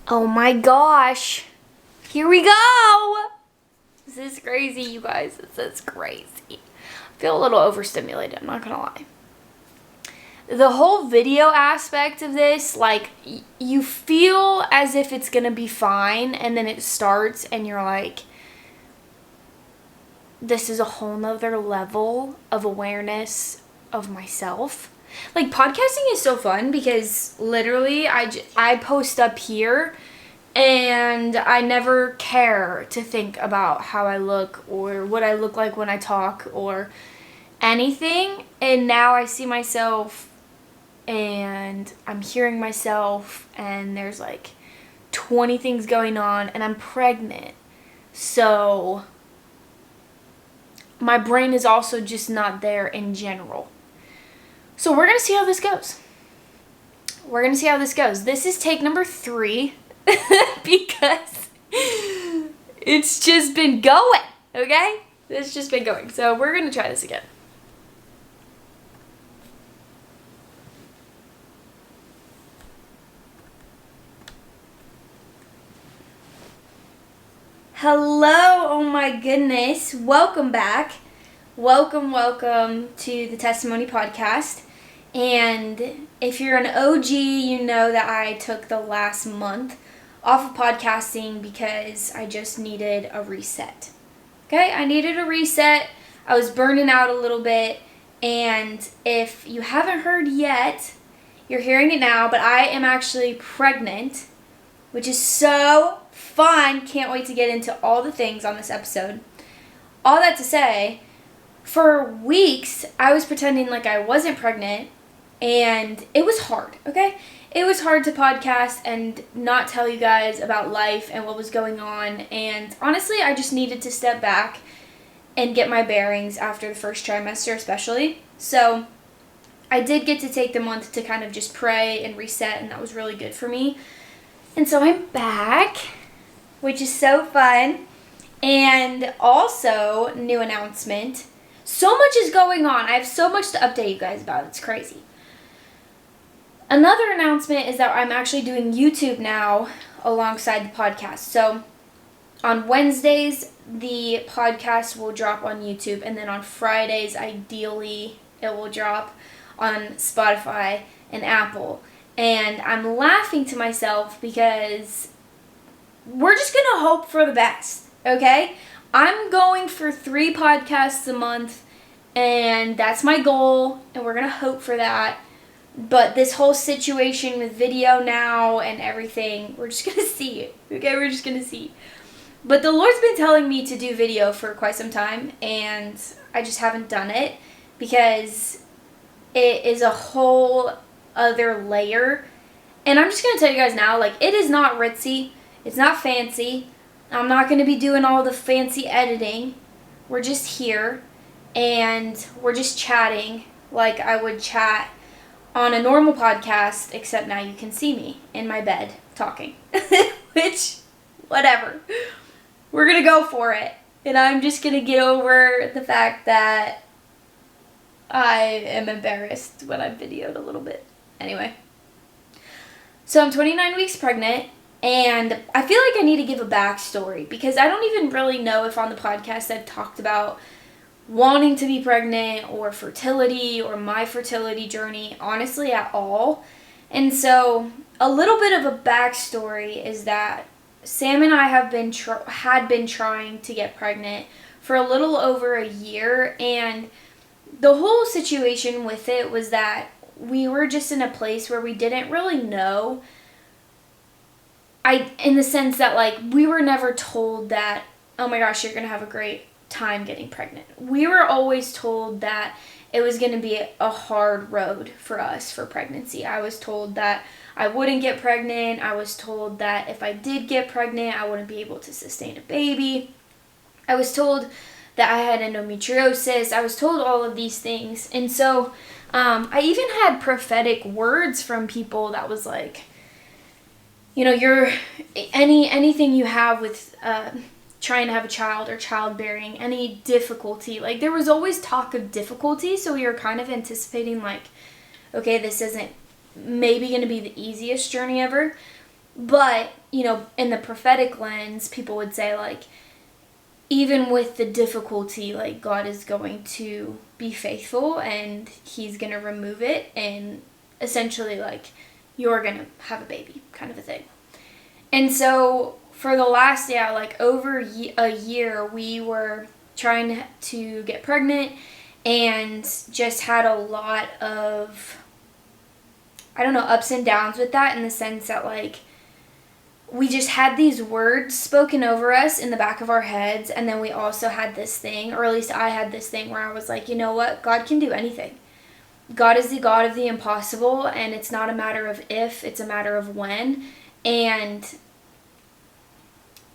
Oh my gosh. Here we go. This is crazy, you guys. This is crazy. I feel a little overstimulated, I'm not gonna lie. The whole video aspect of this, like, you feel as if it's gonna be fine, and then it starts and you're like, this is a whole nother level of awareness of myself. Like, podcasting is so fun because literally I post up here and I never care to think about how I look or what I look like when I talk or anything. And now I see myself and I'm hearing myself and there's like 20 things going on and I'm pregnant. So my brain is also just not there in general. So we're going to see how this goes. This is take number 3 because it's just been going, okay? It's just been going. So we're going to try this again. Hello, oh my goodness. Welcome back. Welcome to the Testimony Podcast. And if you're an OG, you know that I took the last month off of podcasting because I just needed a reset. Okay, I needed a reset. I was burning out a little bit. And if you haven't heard yet, you're hearing it now, but I am actually pregnant, which is so fun. Can't wait to get into all the things on this episode. All that to say, for weeks, I was pretending like I wasn't pregnant, and it was hard, okay? It was hard to podcast and not tell you guys about life and what was going on, and honestly, I just needed to step back and get my bearings after the first trimester especially. So I did get to take the month to kind of just pray and reset, and that was really good for me. And so I'm back, which is so fun. And also, new announcement. So much is going on. I have so much to update you guys about. It's crazy. Another announcement is that I'm actually doing YouTube now alongside the podcast. So on Wednesdays, the podcast will drop on YouTube. And then on Fridays, ideally, it will drop on Spotify and Apple. And I'm laughing to myself because we're just going to hope for the best, okay? I'm going for 3 podcasts a month, and that's my goal, and we're going to hope for that. But this whole situation with video now and everything, we're just going to see it, okay? We're just going to see. But the Lord's been telling me to do video for quite some time, and I just haven't done it because it is a whole other layer. And I'm just going to tell you guys now, like, it is not ritzy. It's not fancy. I'm not going to be doing all the fancy editing. We're just here, and we're just chatting like I would chat on a normal podcast, except now you can see me in my bed talking. Which, whatever. We're going to go for it. And I'm just going to get over the fact that I am embarrassed when I've videoed a little bit. Anyway. So I'm 29 weeks pregnant. And I feel like I need to give a backstory because I don't even really know if on the podcast I've talked about wanting to be pregnant or fertility or my fertility journey, honestly, at all. And so a little bit of a backstory is that Sam and I had been trying to get pregnant for a little over a year. And the whole situation with it was that we were just in a place where we didn't really know. In the sense that, like, we were never told that, oh my gosh, you're going to have a great time getting pregnant. We were always told that it was going to be a hard road for us for pregnancy. I was told that I wouldn't get pregnant. I was told that if I did get pregnant, I wouldn't be able to sustain a baby. I was told that I had endometriosis. I was told all of these things. And so I even had prophetic words from people that was like, you know, anything you have with trying to have a child or childbearing, any difficulty, like there was always talk of difficulty, so we were kind of anticipating like, okay, this isn't maybe going to be the easiest journey ever. But, in the prophetic lens, people would say, like, even with the difficulty, like, God is going to be faithful and he's going to remove it, and essentially, like, you're going to have a baby kind of a thing. And so for the last, over a year, we were trying to get pregnant and just had a lot of, ups and downs with that, in the sense that, like, we just had these words spoken over us in the back of our heads, and then we also had this thing, or at least I had this thing, where I was like, you know what? God can do anything. God is the God of the impossible, and it's not a matter of if, it's a matter of when. And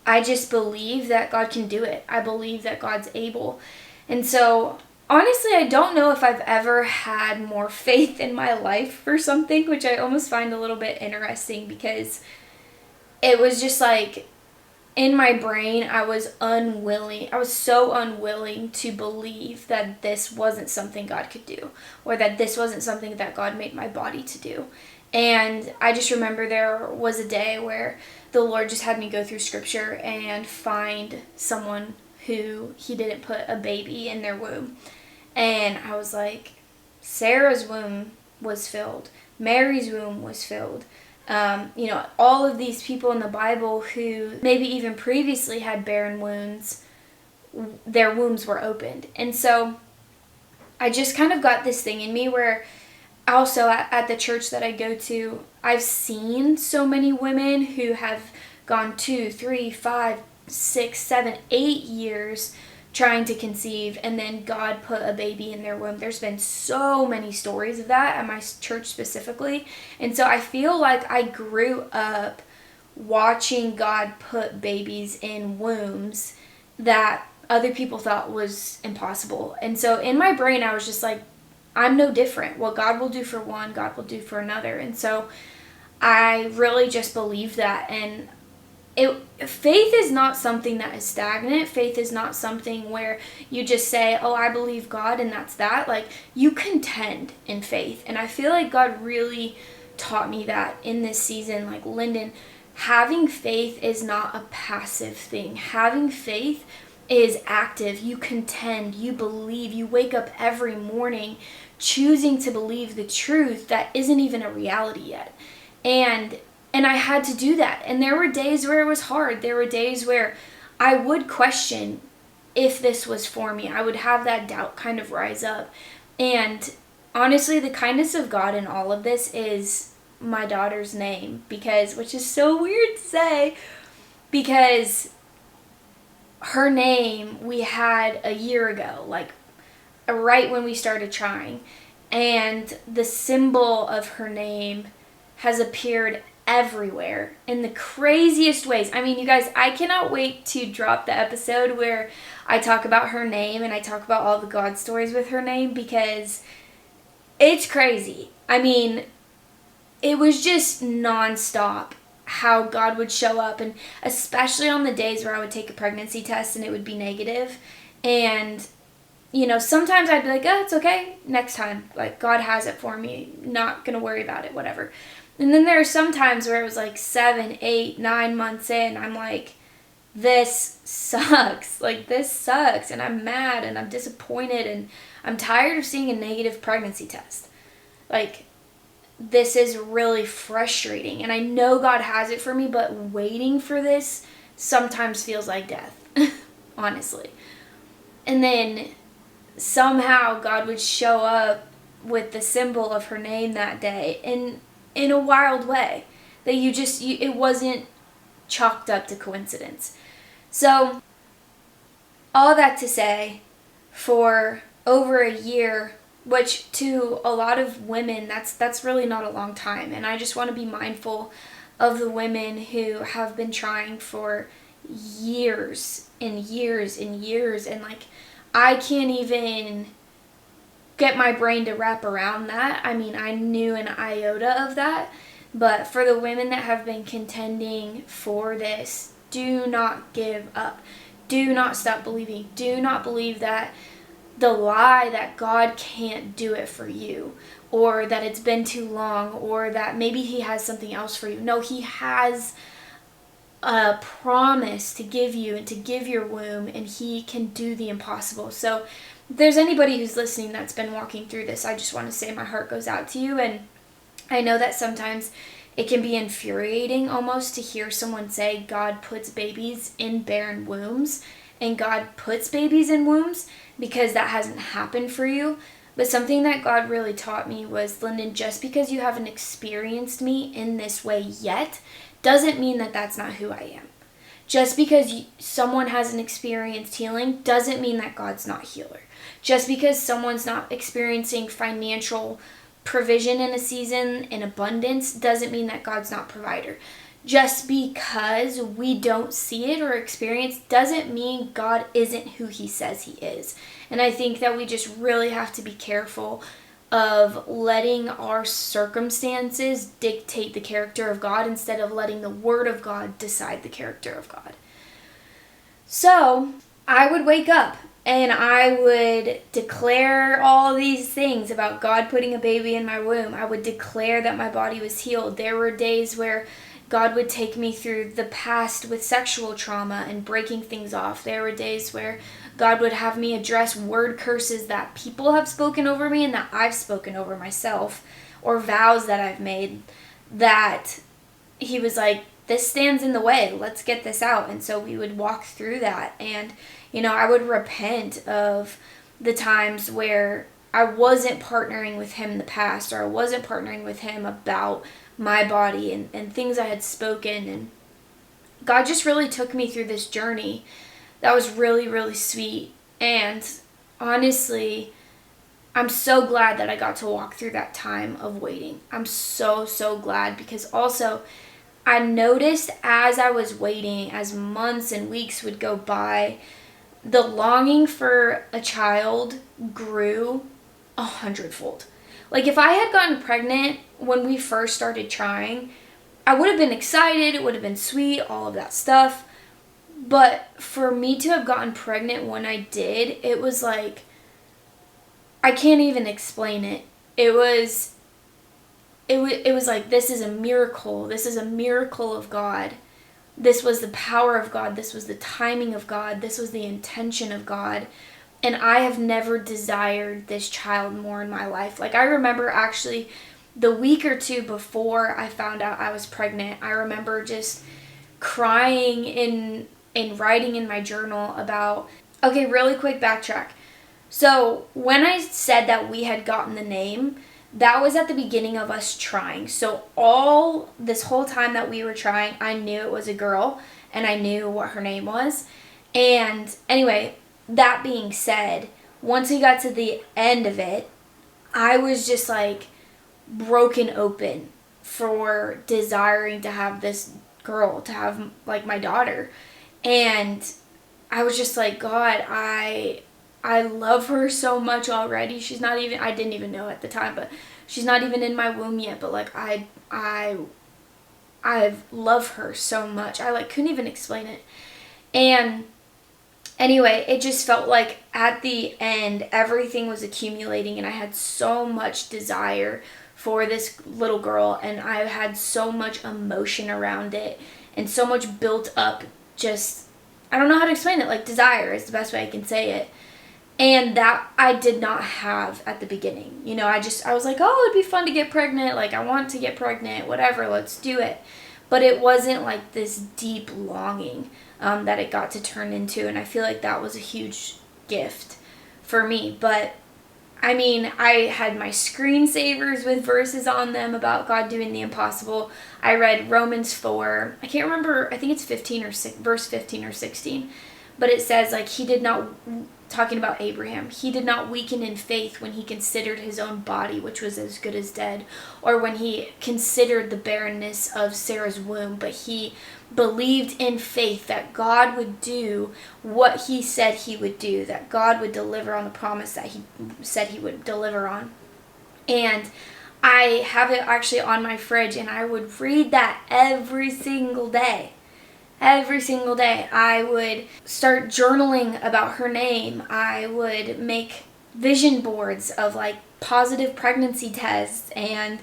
I just believe that God can do it. I believe that God's able. And so, honestly, I don't know if I've ever had more faith in my life for something, which I almost find a little bit interesting, because it was just like, in my brain, I was so unwilling to believe that this wasn't something God could do, or that this wasn't something that God made my body to do. And I just remember there was a day where the Lord just had me go through scripture and find someone who he didn't put a baby in their womb. And I was like, Sarah's womb was filled. Mary's womb was filled. All of these people in the Bible who maybe even previously had barren wombs, their wombs were opened. And so I just kind of got this thing in me where, also at the church that I go to, I've seen so many women who have gone 2, 3, 5, 6, 7, 8 years trying to conceive, and then God put a baby in their womb. There's been so many stories of that at my church specifically. And so I feel like I grew up watching God put babies in wombs that other people thought was impossible. And so in my brain, I was just like, I'm no different. What God will do for one, God will do for another. And so I really just believe that. And faith is not something that is stagnant. Faith is not something where you just say, oh, I believe God, and that's that. Like, you contend in faith. And I feel like God really taught me that in this season. Like, Lyndon, having faith is not a passive thing. Having faith is active. You contend, you believe, you wake up every morning choosing to believe the truth that isn't even a reality yet. And I had to do that. And there were days where it was hard. There were days where I would question if this was for me. I would have that doubt kind of rise up. And honestly, the kindness of God in all of this is my daughter's name, which is so weird to say, because her name we had a year ago, like right when we started trying. And the symbol of her name has appeared everywhere in the craziest ways. I mean, you guys, I cannot wait to drop the episode where I talk about her name and I talk about all the God stories with her name, because it's crazy. I mean, it was just nonstop how God would show up, and especially on the days where I would take a pregnancy test and it would be negative. And sometimes I'd be like, oh, it's okay, next time, like, God has it for me, not gonna worry about it, whatever. And then there are some times where it was like 7, 8, 9 months in, I'm like, this sucks. Like, this sucks. And I'm mad and I'm disappointed and I'm tired of seeing a negative pregnancy test. Like, this is really frustrating. And I know God has it for me, but waiting for this sometimes feels like death, honestly. And then somehow God would show up with the symbol of her name that day in a wild way that it wasn't chalked up to coincidence. So all that to say, for over a year, which to a lot of women, that's really not a long time. And I just want to be mindful of the women who have been trying for years and years and years, and like, I can't even get my brain to wrap around that. I mean, I knew an iota of that, but for the women that have been contending for this, do not give up. Do not stop believing. Do not believe that the lie that God can't do it for you. or that it's been too long, or that maybe he has something else for you. No, he has a promise to give you and to give your womb, and he can do the impossible. So if there's anybody who's listening that's been walking through this, I just want to say my heart goes out to you. And I know that sometimes it can be infuriating almost to hear someone say God puts babies in barren wombs, and God puts babies in wombs because that hasn't happened for you. But something that God really taught me was, Lyndon, just because you haven't experienced me in this way yet doesn't mean that that's not who I am. Just because someone hasn't experienced healing doesn't mean that God's not healer. Just because someone's not experiencing financial provision in a season in abundance doesn't mean that God's not provider. Just because we don't see it or experience doesn't mean God isn't who he says he is. And I think that we just really have to be careful of letting our circumstances dictate the character of God instead of letting the Word of God decide the character of God. So I would wake up and I would declare all these things about God putting a baby in my womb. I would declare that my body was healed. There were days where God would take me through the past with sexual trauma and breaking things off. There were days where God would have me address word curses that people have spoken over me and that I've spoken over myself, or vows that I've made that he was like, this stands in the way, let's get this out. And so we would walk through that. And, I would repent of the times where I wasn't partnering with him in the past, or I wasn't partnering with him about my body and things I had spoken. And God just really took me through this journey that was really, really sweet. And honestly, I'm so glad that I got to walk through that time of waiting. I'm so, so glad, because also I noticed as I was waiting, as months and weeks would go by, the longing for a child grew 100-fold. Like if I had gotten pregnant when we first started trying, I would have been excited, it would have been sweet, all of that stuff. But for me to have gotten pregnant when I did, it was like, I can't even explain it. It was like, this is a miracle. This is a miracle of God. This was the power of God. This was the timing of God. This was the intention of God. And I have never desired this child more in my life. Like I remember actually the week or two before I found out I was pregnant, I remember just crying and writing in my journal about, okay, really quick backtrack. So when I said that we had gotten the name, that was at the beginning of us trying. So all this whole time that we were trying, I knew it was a girl and I knew what her name was. And anyway, that being said, once we got to the end of it, I was just like broken open for desiring to have this girl, to have like my daughter. And I was just like, God, I love her so much already. She's not even, I didn't even know at the time, but she's not even in my womb yet. But like, I love her so much. I like couldn't even explain it. And anyway, it just felt like at the end, everything was accumulating and I had so much desire for this little girl, and I had so much emotion around it and so much built up, just, I don't know how to explain it, like desire is the best way I can say it. And that I did not have at the beginning. I was like, oh, it'd be fun to get pregnant. Like, I want to get pregnant, whatever, let's do it. But it wasn't like this deep longing that it got to turn into. And I feel like that was a huge gift for me. But I mean, I had my screensavers with verses on them about God doing the impossible. I read Romans 4. I can't remember. I think it's verse 15 or 16. But it says, like, he did not, talking about Abraham, he did not weaken in faith when he considered his own body, which was as good as dead, or when he considered the barrenness of Sarah's womb, but he believed in faith that God would do what he said he would do, that God would deliver on the promise that he said he would deliver on. And I have it actually on my fridge, and I would read that every single day. Every single day. I would start journaling about her name. I would make vision boards of like positive pregnancy tests, and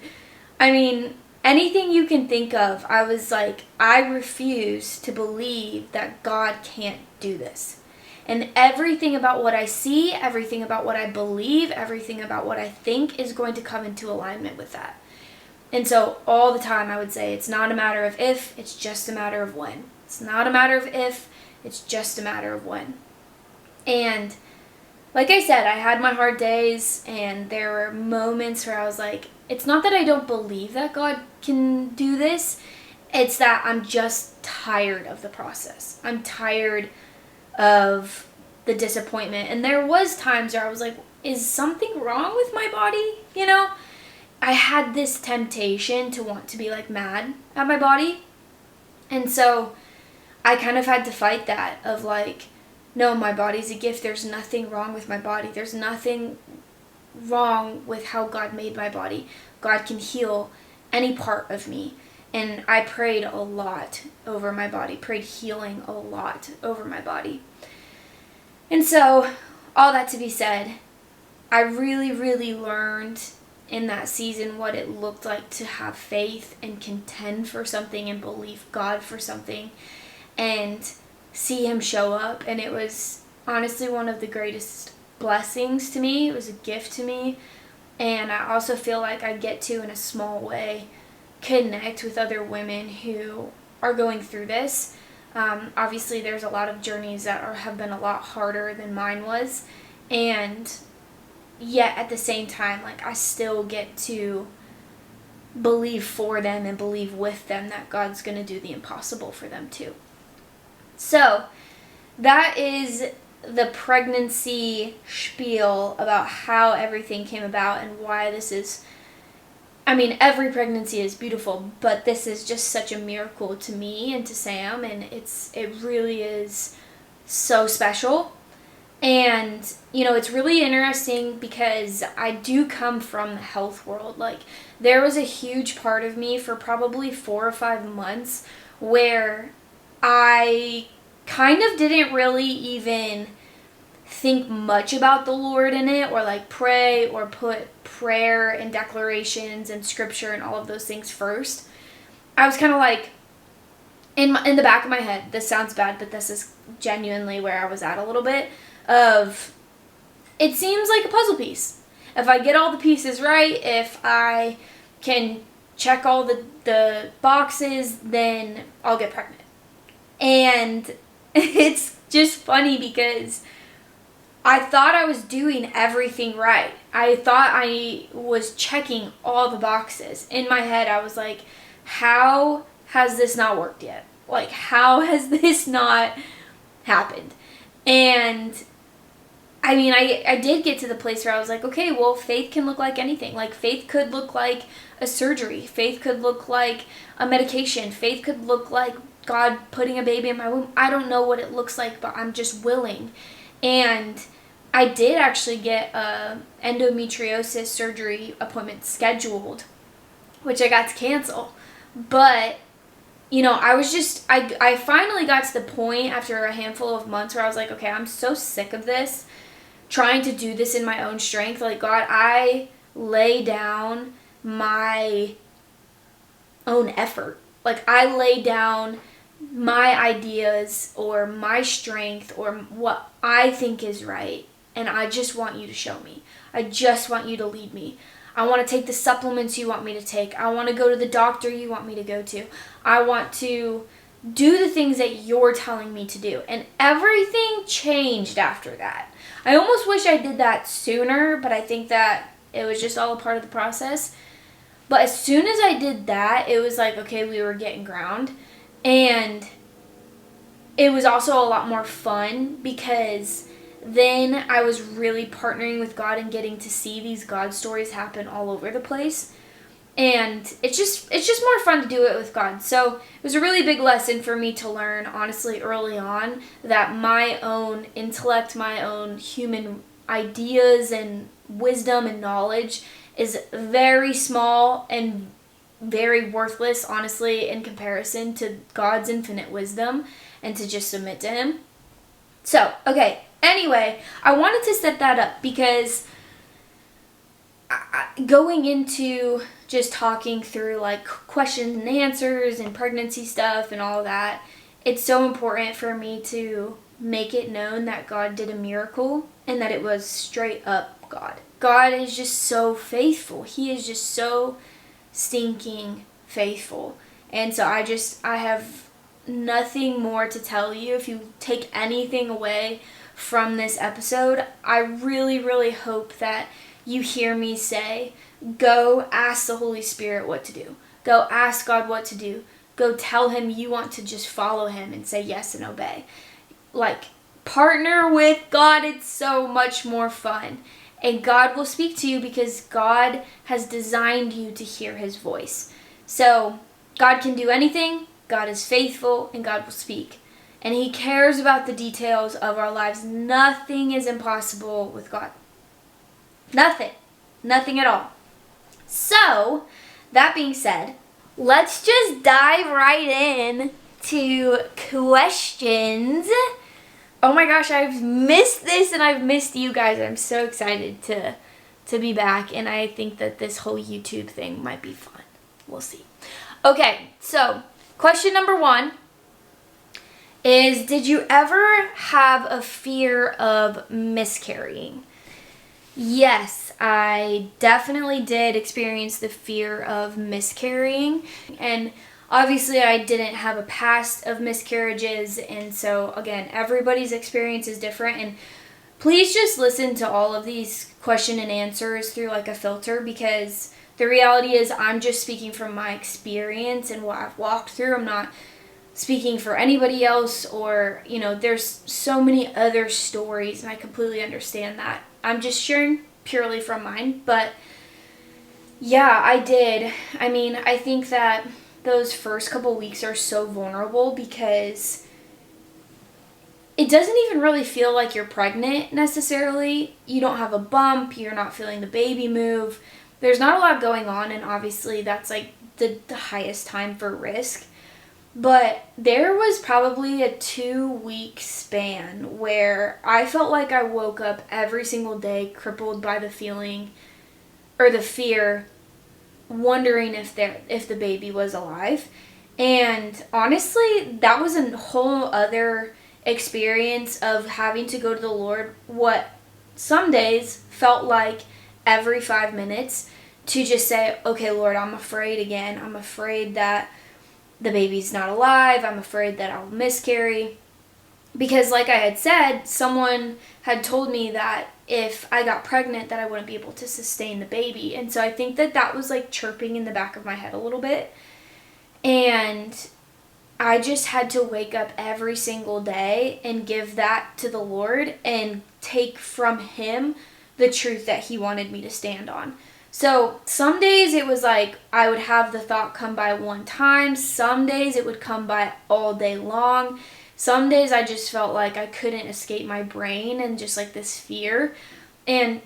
I mean, anything you can think of. I was like, I refuse to believe that God can't do this. And everything about what I see, everything about what I believe, everything about what I think is going to come into alignment with that. And so all the time I would say, it's not a matter of if, it's just a matter of when. It's not a matter of if, it's just a matter of when. And like I said, I had my hard days, and there were moments where I was like, it's not that I don't believe that God can do this, it's that I'm just tired of the process. I'm tired of the disappointment. And there was times where I was like, is something wrong with my body? You know, I had this temptation to want to be like mad at my body. And so I kind of had to fight that of like, no, my body's a gift. There's nothing wrong with my body. There's nothing wrong with how God made my body. God can heal any part of me. And I prayed a lot over my body, prayed healing a lot over my body. And so, all that to be said, I really, really learned in that season what it looked like to have faith and contend for something and believe God for something and see Him show up. And it was honestly one of the greatest blessings to me. It was a gift to me. And I also feel like I get to, in a small way, connect with other women who are going through this. Obviously, there's a lot of journeys that have been a lot harder than mine was. And yet, at the same time, like, I still get to believe for them and believe with them that God's going to do the impossible for them too. So, that is the pregnancy spiel about how everything came about and why this is, I mean, every pregnancy is beautiful, but this is just such a miracle to me and to Sam, and it really is so special. And, you know, it's really interesting because I do come from the health world. Like, there was a huge part of me for probably 4 or 5 months where I kind of didn't really even think much about the Lord in it, or like pray or put prayer and declarations and scripture and all of those things first. I was kind of like, in the back of my head, this sounds bad, but this is genuinely where I was at a little bit of, it seems like a puzzle piece. If I get all the pieces right, if I can check all the boxes, then I'll get pregnant. And it's just funny because I thought I was doing everything right. I thought I was checking all the boxes. In my head, I was like, how has this not worked yet? Like, how has this not happened? And I mean, I did get to the place where I was like, okay, well, faith can look like anything. Like, faith could look like a surgery. Faith could look like a medication. Faith could look like God putting a baby in my womb. I don't know what it looks like, but I'm just willing. And I did actually get a endometriosis surgery appointment scheduled, which I got to cancel. But, you know, I finally got to the point after a handful of months where I was like, okay, I'm so sick of this, trying to do this in my own strength. Like, God, I lay down my own effort. Like, I lay down my ideas or my strength or what I think is right, and I just want you to show me. I just want you to lead me. I want to take the supplements you want me to take. I want to go to the doctor you want me to go to. I want to do the things that you're telling me to do. And everything changed after that. I almost wish I did that sooner, but I think that it was just all a part of the process. But as soon as I did that, it was like, okay, we were getting ground. And it was also a lot more fun because then I was really partnering with God and getting to see these God stories happen all over the place. And it's just more fun to do it with God. So it was a really big lesson for me to learn, honestly, early on, that my own intellect, my own human ideas and wisdom and knowledge is very small and very worthless, honestly, in comparison to God's infinite wisdom, and to just submit to Him. So, okay, anyway, I wanted to set that up because going into just talking through like questions and answers and pregnancy stuff and all that, it's so important for me to make it known that God did a miracle and that it was straight up God. God is just so faithful. He is just so stinking faithful. And so I have nothing more to tell you. If you take anything away from this episode, I really, really hope that you hear me say, go ask the Holy Spirit what to do. Go ask God what to do. Go tell him you want to just follow him and say yes and obey. Like, partner with God. It's so much more fun. And God will speak to you because God has designed you to hear his voice. So, God can do anything. God is faithful and God will speak. And he cares about the details of our lives. Nothing is impossible with God. Nothing. Nothing at all. So, that being said, let's just dive right in to questions. Oh my gosh, I've missed this and I've missed you guys. I'm so excited to be back, and I think that this whole YouTube thing might be fun. We'll see. Okay, so question number 1 is, did you ever have a fear of miscarrying? Yes, I definitely did experience the fear of miscarrying, and obviously I didn't have a past of miscarriages, and so again, everybody's experience is different, and please just listen to all of these question and answers through like a filter, because the reality is I'm just speaking from my experience and what I've walked through. I'm not speaking for anybody else, or, you know, there's so many other stories, and I completely understand that. I'm just sharing purely from mine, but yeah, I did. I mean, I think that those first couple weeks are so vulnerable because it doesn't even really feel like you're pregnant necessarily. You don't have a bump, you're not feeling the baby move. There's not a lot going on, and obviously that's like the highest time for risk. But there was probably a 2-week span where I felt like I woke up every single day crippled by the feeling or the fear, wondering if the baby was alive. And honestly, that was a whole other experience of having to go to the Lord what some days felt like every 5 minutes, to just say, okay, Lord, I'm afraid again. I'm afraid that the baby's not alive. I'm afraid that I'll miscarry. Because like I had said, someone had told me that if I got pregnant that I wouldn't be able to sustain the baby. And so I think that was like chirping in the back of my head a little bit. And I just had to wake up every single day and give that to the Lord and take from him the truth that he wanted me to stand on. So some days it was like I would have the thought come by one time. Some days it would come by all day long. Some days I just felt like I couldn't escape my brain and just like this fear. And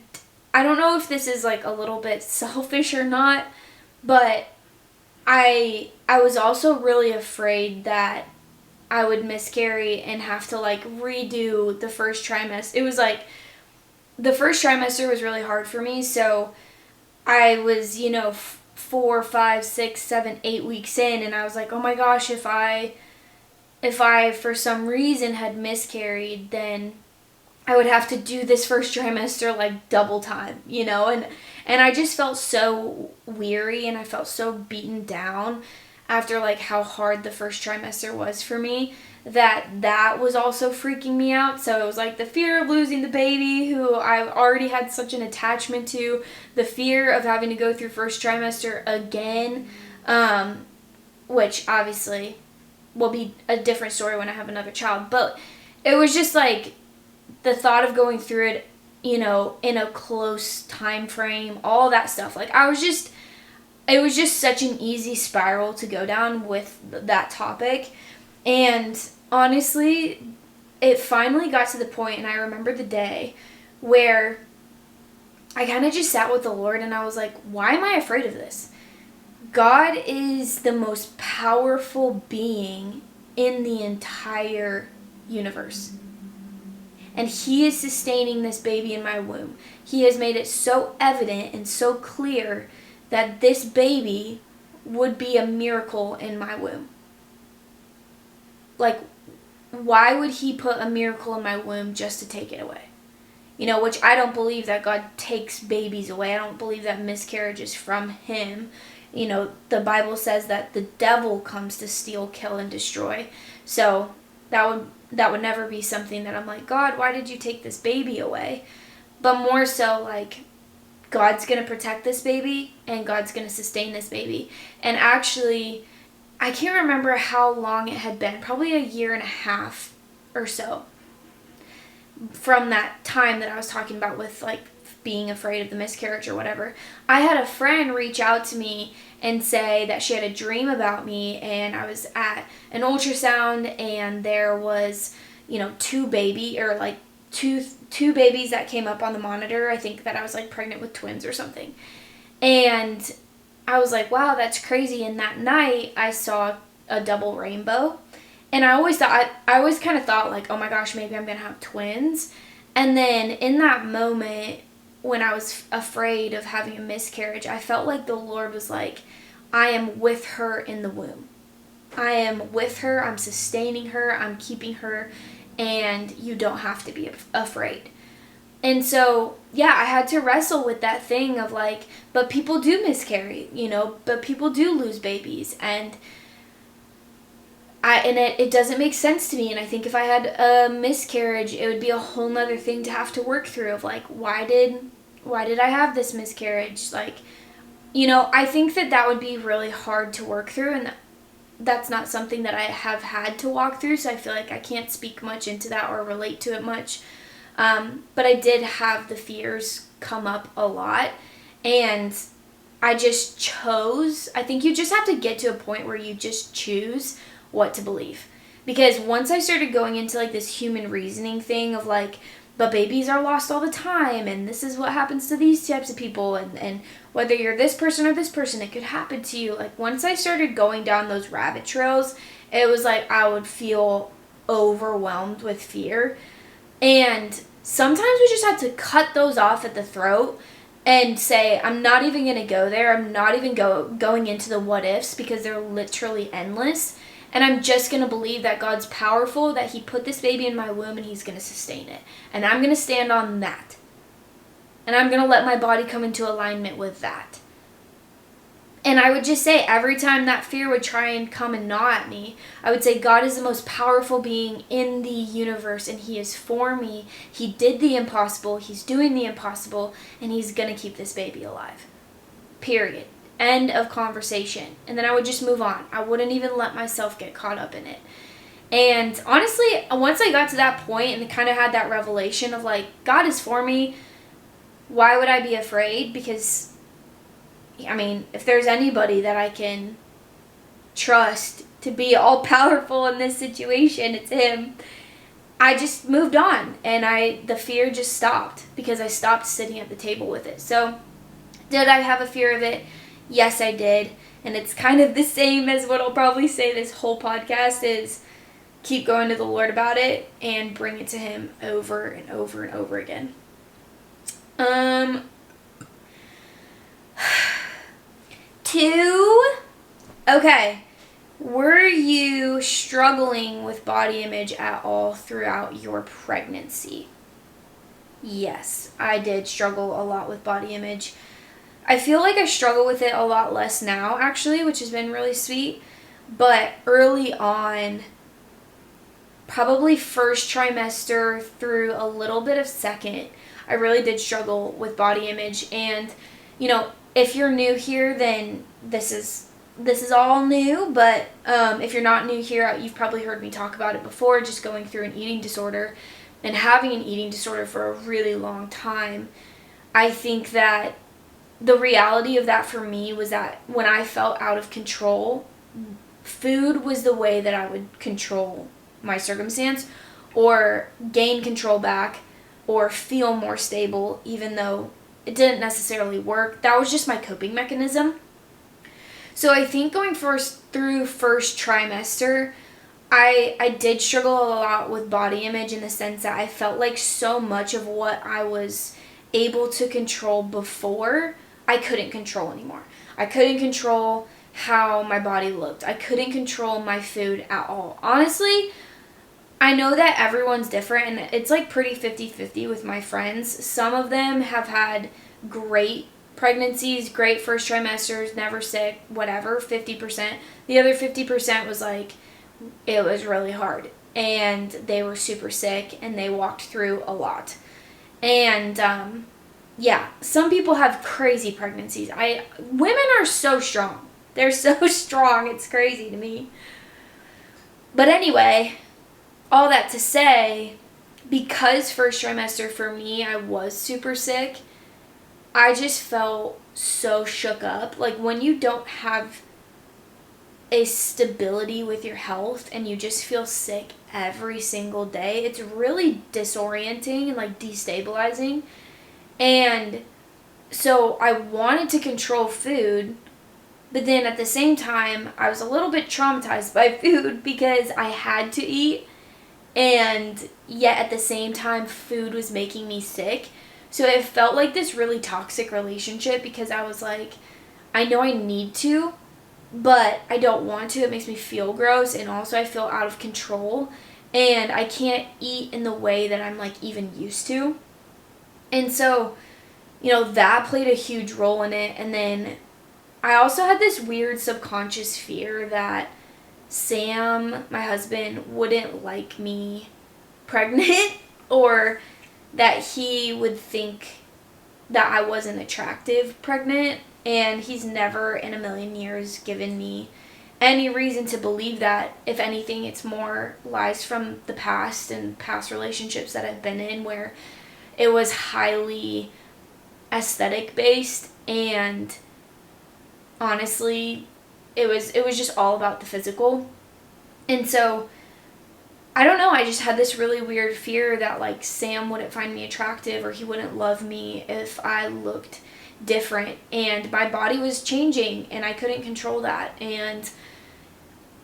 I don't know if this is like a little bit selfish or not, but I was also really afraid that I would miscarry and have to like redo the first trimester. It was like the first trimester was really hard for me, so I was, 4, 5, 6, 7, 8 weeks in, and I was like, oh my gosh, if I for some reason had miscarried, then I would have to do this first trimester like double time, and I just felt so weary, and I felt so beaten down after like how hard the first trimester was for me, that was also freaking me out. So it was like the fear of losing the baby, who I already had such an attachment to, the fear of having to go through first trimester again, which obviously will be a different story when I have another child. But it was just like the thought of going through it, in a close time frame, all that stuff. Like it was just such an easy spiral to go down with that topic. And honestly, it finally got to the point, and I remember the day where I kind of just sat with the Lord, and I was like, why am I afraid of this? God is the most powerful being in the entire universe. and he is sustaining this baby in my womb. He has made it so evident and so clear that this baby would be a miracle in my womb. Like, why would he put a miracle in my womb just to take it away? Which I don't believe that God takes babies away. I don't believe that miscarriage is from him. The Bible says that the devil comes to steal, kill, and destroy. So that would never be something that I'm like, God, why did you take this baby away? But more so like, God's going to protect this baby and God's going to sustain this baby. And actually, I can't remember how long it had been, probably a year and a half or so from that time that I was talking about with like being afraid of the miscarriage or whatever. I had a friend reach out to me and say that she had a dream about me, and I was at an ultrasound and there was, two babies that came up on the monitor. I think that I was like pregnant with twins or something. And I was like, wow, that's crazy. And that night I saw a double rainbow. And I always kind of thought like, oh my gosh, maybe I'm going to have twins. And then in that moment, when I was afraid of having a miscarriage, I felt like the Lord was like, I am with her in the womb. I am with her. I'm sustaining her. I'm keeping her. And you don't have to be afraid. And so, yeah, I had to wrestle with that thing of like, but people do miscarry, but people do lose babies. And it doesn't make sense to me. And I think if I had a miscarriage, it would be a whole nother thing to have to work through of like, why did I have this miscarriage? Like, I think that would be really hard to work through, and that's not something that I have had to walk through. So I feel like I can't speak much into that or relate to it much. But I did have the fears come up a lot, and I just chose. I think you just have to get to a point where you just choose what to believe. Because once I started going into like this human reasoning thing of like, but babies are lost all the time, and this is what happens to these types of people, and whether you're this person or this person, it could happen to you. Like, once I started going down those rabbit trails, it was like I would feel overwhelmed with fear. And sometimes we just have to cut those off at the throat and say, I'm not even going to go there. I'm not even going into the what ifs, because they're literally endless. And I'm just going to believe that God's powerful, that he put this baby in my womb and he's going to sustain it. And I'm going to stand on that. And I'm going to let my body come into alignment with that. And I would just say, every time that fear would try and come and gnaw at me, I would say, God is the most powerful being in the universe, and he is for me. He did the impossible. He's doing the impossible, and he's going to keep this baby alive. Period. End of conversation. And then I would just move on. I wouldn't even let myself get caught up in it. And honestly, once I got to that point and kind of had that revelation of like, God is for me, why would I be afraid? Because, I mean, if there's anybody that I can trust to be all powerful in this situation, it's him. I just moved on, and the fear just stopped because I stopped sitting at the table with it. So, did I have a fear of it? Yes, I did. And it's kind of the same as what I'll probably say this whole podcast is, keep going to the Lord about it and bring it to him over and over and over again. Okay. Were you struggling with body image at all throughout your pregnancy? Yes, I did struggle a lot with body image. I feel like I struggle with it a lot less now, actually, which has been really sweet. But early on, probably first trimester through a little bit of second, I really did struggle with body image. And, if you're new here, then this is all new. But if you're not new here, you've probably heard me talk about it before, just going through an eating disorder and having an eating disorder for a really long time. I think that the reality of that for me was that when I felt out of control, food was the way that I would control my circumstance or gain control back or feel more stable, even though it didn't necessarily work. That was just my coping mechanism. So I think going through first trimester, I did struggle a lot with body image in the sense that I felt like so much of what I was able to control before, I couldn't control anymore. I couldn't control how my body looked. I couldn't control my food at all. Honestly, I know that everyone's different, and it's like pretty 50-50 with my friends. Some of them have had great pregnancies, great first trimesters, never sick, whatever, 50%. The other 50% was like, it was really hard, and they were super sick, and they walked through a lot. And, yeah, some people have crazy pregnancies. Women are so strong. They're so strong, it's crazy to me. But anyway, all that to say, because first trimester for me, I was super sick, I just felt so shook up. Like, when you don't have a stability with your health and you just feel sick every single day, it's really disorienting and like destabilizing. And so I wanted to control food, but then at the same time, I was a little bit traumatized by food because I had to eat, and yet at the same time, food was making me sick. So it felt like this really toxic relationship because I was like, I know I need to, but I don't want to. It makes me feel gross, and also I feel out of control, and I can't eat in the way that I'm like even used to. And so, that played a huge role in it. And then I also had this weird subconscious fear that Sam, my husband, wouldn't like me pregnant, or that he would think that I wasn't attractive pregnant. And he's never in a million years given me any reason to believe that. If anything, it's more lies from the past and past relationships that I've been in where it was highly aesthetic based, and honestly, it was just all about the physical. And so I don't know, I just had this really weird fear that like Sam wouldn't find me attractive, or he wouldn't love me if I looked different, and my body was changing and I couldn't control that. And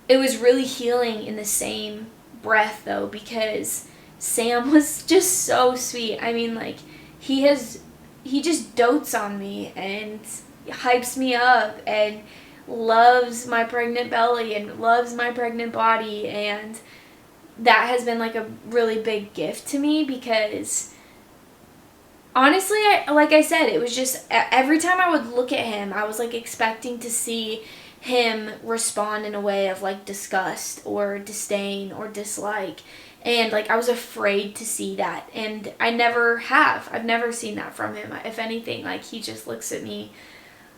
it was really healing in the same breath though, because Sam was just so sweet. I mean, like, he just dotes on me and hypes me up and loves my pregnant belly and loves my pregnant body, and that has been like a really big gift to me because honestly, like I said, it was just every time I would look at him, I was like expecting to see him respond in a way of like disgust or disdain or dislike. And like I was afraid to see that, and I never have. I've never seen that from him. If anything, like he just looks at me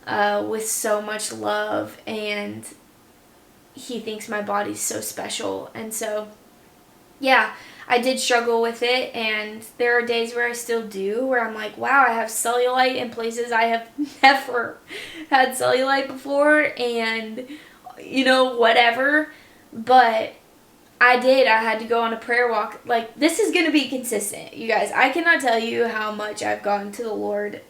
with so much love, and he thinks my body's so special. And so, yeah, I did struggle with it, and there are days where I still do, where I'm like, wow, I have cellulite in places I have never had cellulite before, and, whatever. But I had to go on a prayer walk. Like, this is going to be consistent, you guys. I cannot tell you how much I've gone to the Lord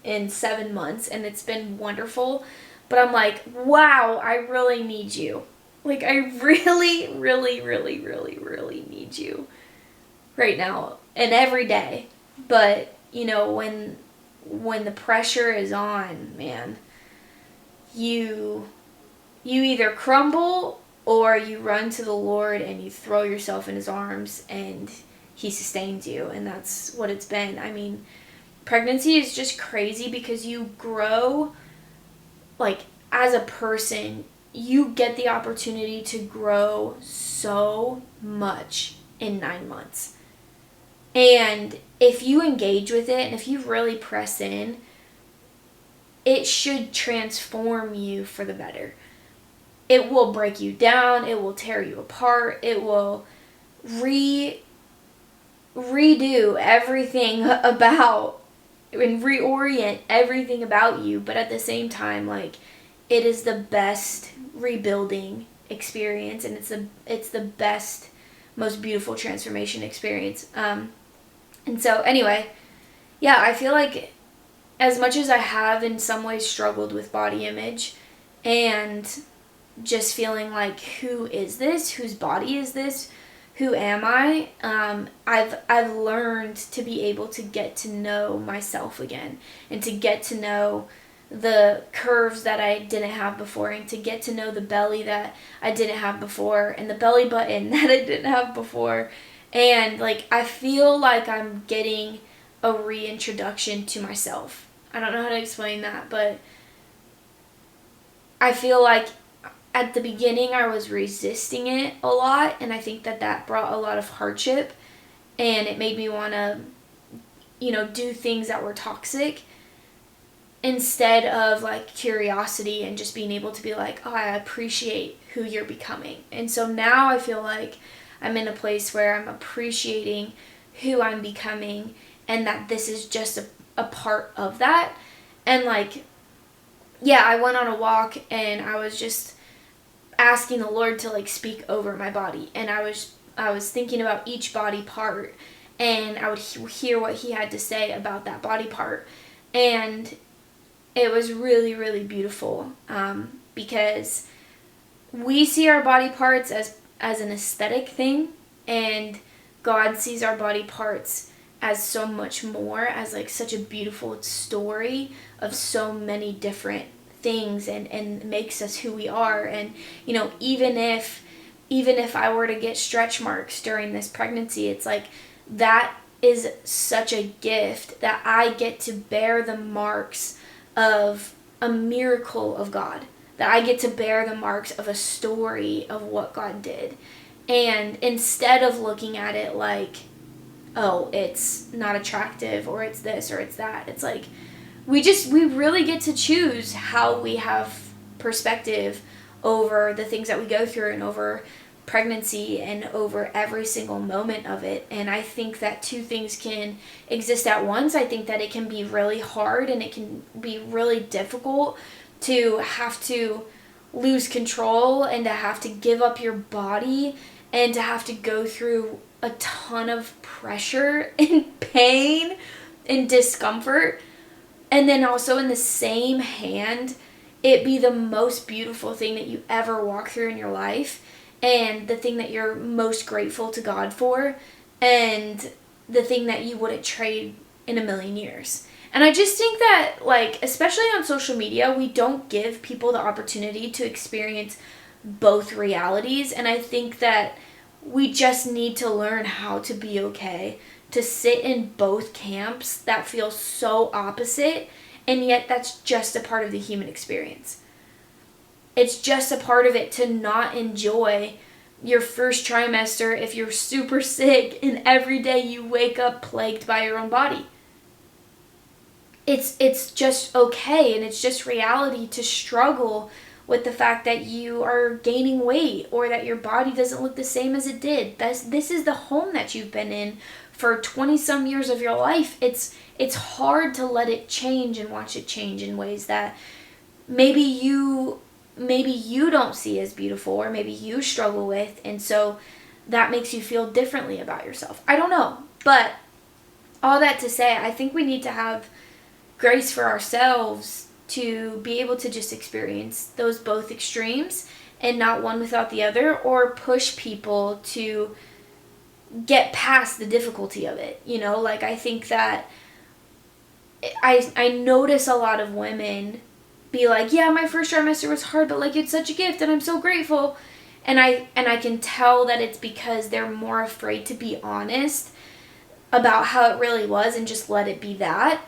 in 7 months, and it's been wonderful. But I'm like, wow, I really need you. Like, I really, really, really, really, really need you right now and every day. But, when the pressure is on, man, you either crumble or you run to the Lord and you throw yourself in his arms and he sustains you. And that's what it's been. I mean, pregnancy is just crazy because you grow, like, as a person. You get the opportunity to grow so much in 9 months. And if you engage with it and if you really press in, it should transform you for the better. It will break you down. It will tear you apart. It will redo everything about and reorient everything about you. But at the same time, like, it is the best rebuilding experience, and it's the best, most beautiful transformation experience. And so anyway, yeah, I feel like as much as I have in some ways struggled with body image, and just feeling like, who is this? Whose body is this? Who am I? I've learned to be able to get to know myself again, and to get to know the curves that I didn't have before, and to get to know the belly that I didn't have before, and the belly button that I didn't have before. And like, I feel like I'm getting a reintroduction to myself. I don't know how to explain that, but I feel like at the beginning I was resisting it a lot, and I think that brought a lot of hardship, and it made me want to, do things that were toxic instead of like curiosity and just being able to be like, oh, I appreciate who you're becoming. And so now I feel like I'm in a place where I'm appreciating who I'm becoming, and that this is just a part of that. And like, yeah, I went on a walk and I was just asking the Lord to like speak over my body, and I was thinking about each body part, and I would hear what he had to say about that body part. And it was really, really beautiful, because we see our body parts as an aesthetic thing, and God sees our body parts as so much more, as like such a beautiful story of so many different things, and makes us who we are. And even if I were to get stretch marks during this pregnancy, it's like, that is such a gift that I get to bear the marks of a miracle of God, that I get to bear the marks of a story of what God did. And instead of looking at it like, oh, it's not attractive, or it's this, or it's that, it's like, we really get to choose how we have perspective over the things that we go through, and over pregnancy, and over every single moment of it. And I think that two things can exist at once. I think that it can be really hard, and it can be really difficult to have to lose control, and to have to give up your body, and to have to go through a ton of pressure and pain and discomfort. And then also, in the same hand, it be the most beautiful thing that you ever walk through in your life, and the thing that you're most grateful to God for, and the thing that you wouldn't trade in a million years. And I just think that, like, especially on social media, we don't give people the opportunity to experience both realities. And I think that we just need to learn how to be okay to sit in both camps that feel so opposite, and yet that's just a part of the human experience. It's just a part of it to not enjoy your first trimester if you're super sick and every day you wake up plagued by your own body. It's just okay, and it's just reality to struggle with the fact that you are gaining weight, or that your body doesn't look the same as it did. This is the home that you've been in for 20 some years of your life. It's hard to let it change and watch it change in ways that maybe you don't see as beautiful, or maybe you struggle with, and so that makes you feel differently about yourself. I don't know. But all that to say, I think we need to have grace for ourselves to be able to just experience those both extremes, and not one without the other, or push people to get past the difficulty of it. Like, I think that I notice a lot of women be like, yeah, my first trimester was hard, but like, it's such a gift and I'm so grateful. And I can tell that it's because they're more afraid to be honest about how it really was, and just let it be that,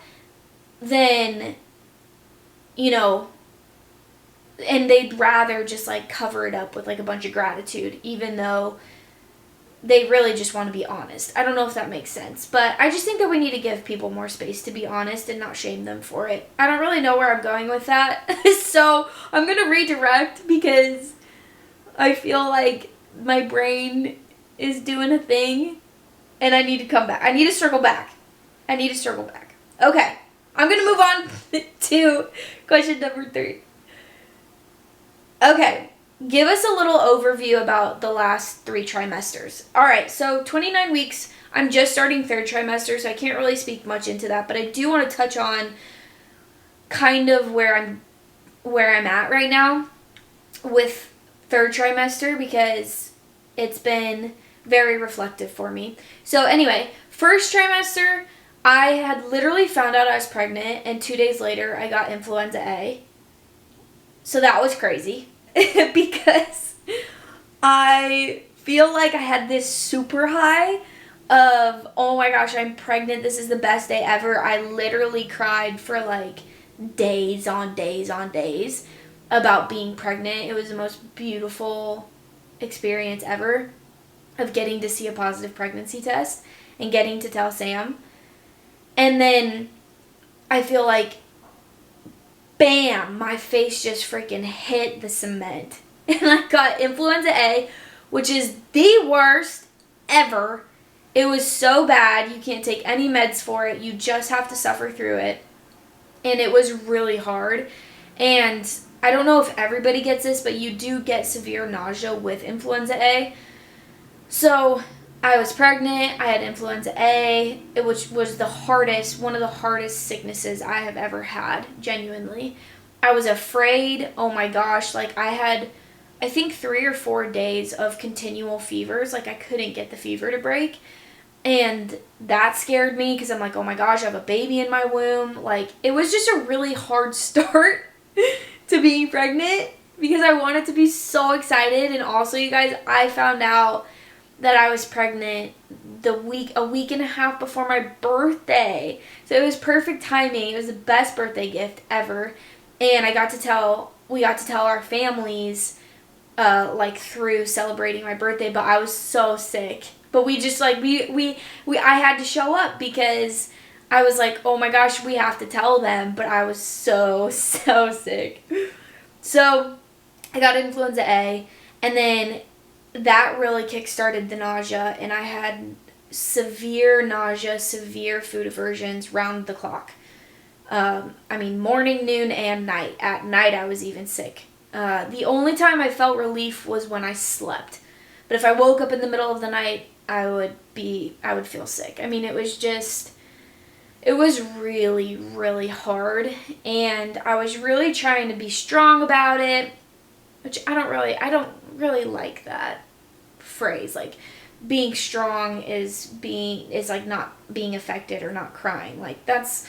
than, and they'd rather just like cover it up with like a bunch of gratitude, even though they really just want to be honest. I don't know if that makes sense, but I just think that we need to give people more space to be honest and not shame them for it. I don't really know where I'm going with that, so I'm going to redirect, because I feel like my brain is doing a thing, and I need to come back. I need to circle back. Okay, I'm going to move on to question number 3. Okay. Give us a little overview about the last 3 trimesters. All right, so 29 weeks. I'm just starting 3rd trimester, so I can't really speak much into that, but I do want to touch on kind of where I'm at right now with third trimester because it's been very reflective for me. So anyway, first trimester, I had literally found out I was pregnant, and 2 days later I got influenza A. So that was crazy because I feel like I had this super high of, oh my gosh, I'm pregnant, this is the best day ever. I literally cried for like days on days on days about being pregnant. It was the most beautiful experience ever of getting to see a positive pregnancy test and getting to tell Sam. And then I feel like, bam, my face just freaking hit the cement. And I got influenza A, which is the worst ever. It was so bad. You can't take any meds for it. You just have to suffer through it. And it was really hard. And I don't know if everybody gets this, but you do get severe nausea with influenza A. So I was pregnant. I had influenza A, which was one of the hardest sicknesses I have ever had, genuinely. I was afraid. Oh my gosh. Like, I had, I think, 3 or 4 days of continual fevers. Like, I couldn't get the fever to break. And that scared me because I'm like, oh my gosh, I have a baby in my womb. Like, it was just a really hard start to being pregnant because I wanted to be so excited. And also, you guys, I found out that I was pregnant a week and a half before my birthday. So it was perfect timing. It was the best birthday gift ever. And we got to tell our families, like, through celebrating my birthday, but I was so sick. But we just, like, I had to show up because I was like, oh my gosh, we have to tell them. But I was so sick. So I got influenza A, and then that really kickstarted the nausea, and I had severe nausea, severe food aversions round the clock. Morning, noon, and night. At night, I was even sick. The only time I felt relief was when I slept. But if I woke up in the middle of the night, I would feel sick. I mean, it was really, really hard, and I was really trying to be strong about it, which I don't really like that phrase. Like, being strong is like not being affected or not crying. Like, that's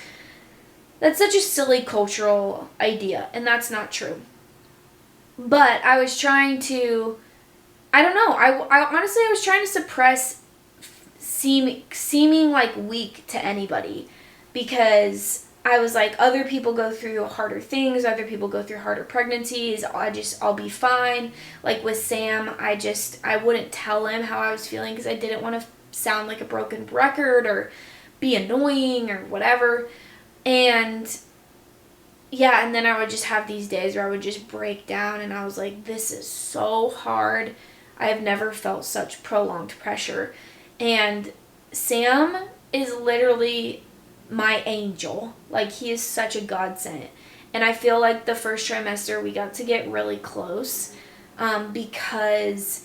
such a silly cultural idea, and that's not true. But I was trying to, I don't know, I honestly, I was trying to suppress seeming like weak to anybody, because I was like, other people go through harder things, other people go through harder pregnancies, I'll be fine. Like with Sam, I wouldn't tell him how I was feeling because I didn't want to sound like a broken record or be annoying or whatever. And yeah, and then I would just have these days where I would just break down, and I was like, this is so hard. I have never felt such prolonged pressure. And Sam is literally my angel. Like, he is such a godsend. And I feel like the first trimester we got to get really close, because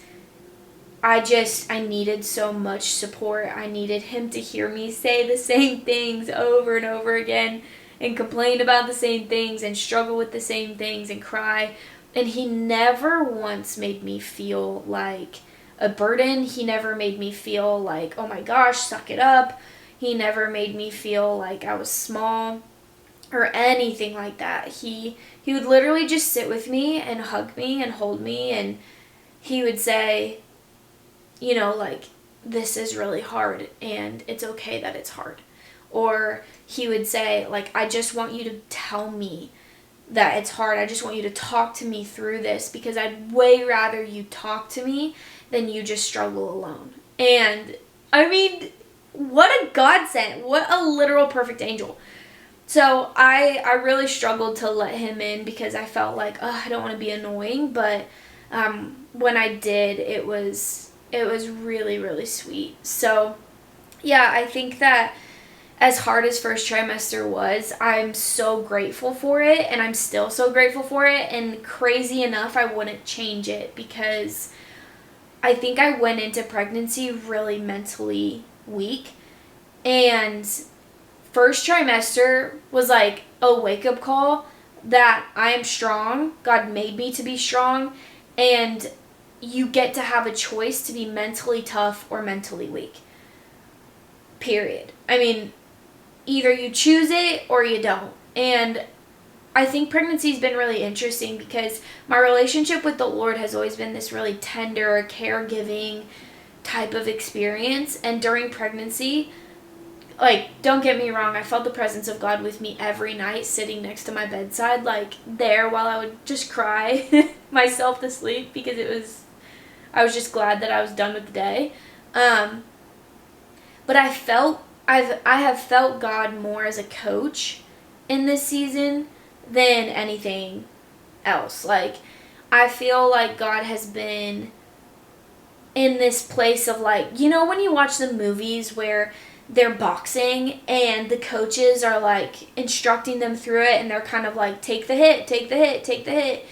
I needed so much support. I needed him to hear me say the same things over and over again and complain about the same things and struggle with the same things and cry. And he never once made me feel like a burden. He never made me feel like, oh my gosh, suck it up. He never made me feel like I was small or anything like that. He would literally just sit with me and hug me and hold me, and he would say, you know, like, this is really hard and it's okay that it's hard. Or he would say, like, I just want you to tell me that it's hard. I just want you to talk to me through this, because I'd way rather you talk to me than you just struggle alone. And I mean, what a godsend. What a literal perfect angel. So I really struggled to let him in because I felt like, I don't want to be annoying. But when I did, it was really, really sweet. So yeah, I think that as hard as first trimester was, I'm so grateful for it, and I'm still so grateful for it, and crazy enough, I wouldn't change it, because I think I went into pregnancy really mentally weak, and first trimester was like a wake-up call that I am strong. God made me to be strong, And you get to have a choice to be mentally tough or mentally weak. Period. I mean, either you choose it or you don't. And I think pregnancy's been really interesting because my relationship with the Lord has always been this really tender, caregiving type of experience. And during pregnancy, like, don't get me wrong, I felt the presence of God with me every night sitting next to my bedside, like, there while I would just cry myself to sleep because I was just glad that I was done with the day. But I have felt God more as a coach in this season than anything else. Like, I feel like God has been in this place of, like, you know when you watch the movies where they're boxing and the coaches are like instructing them through it and they're kind of like, take the hit, take the hit, take the hit.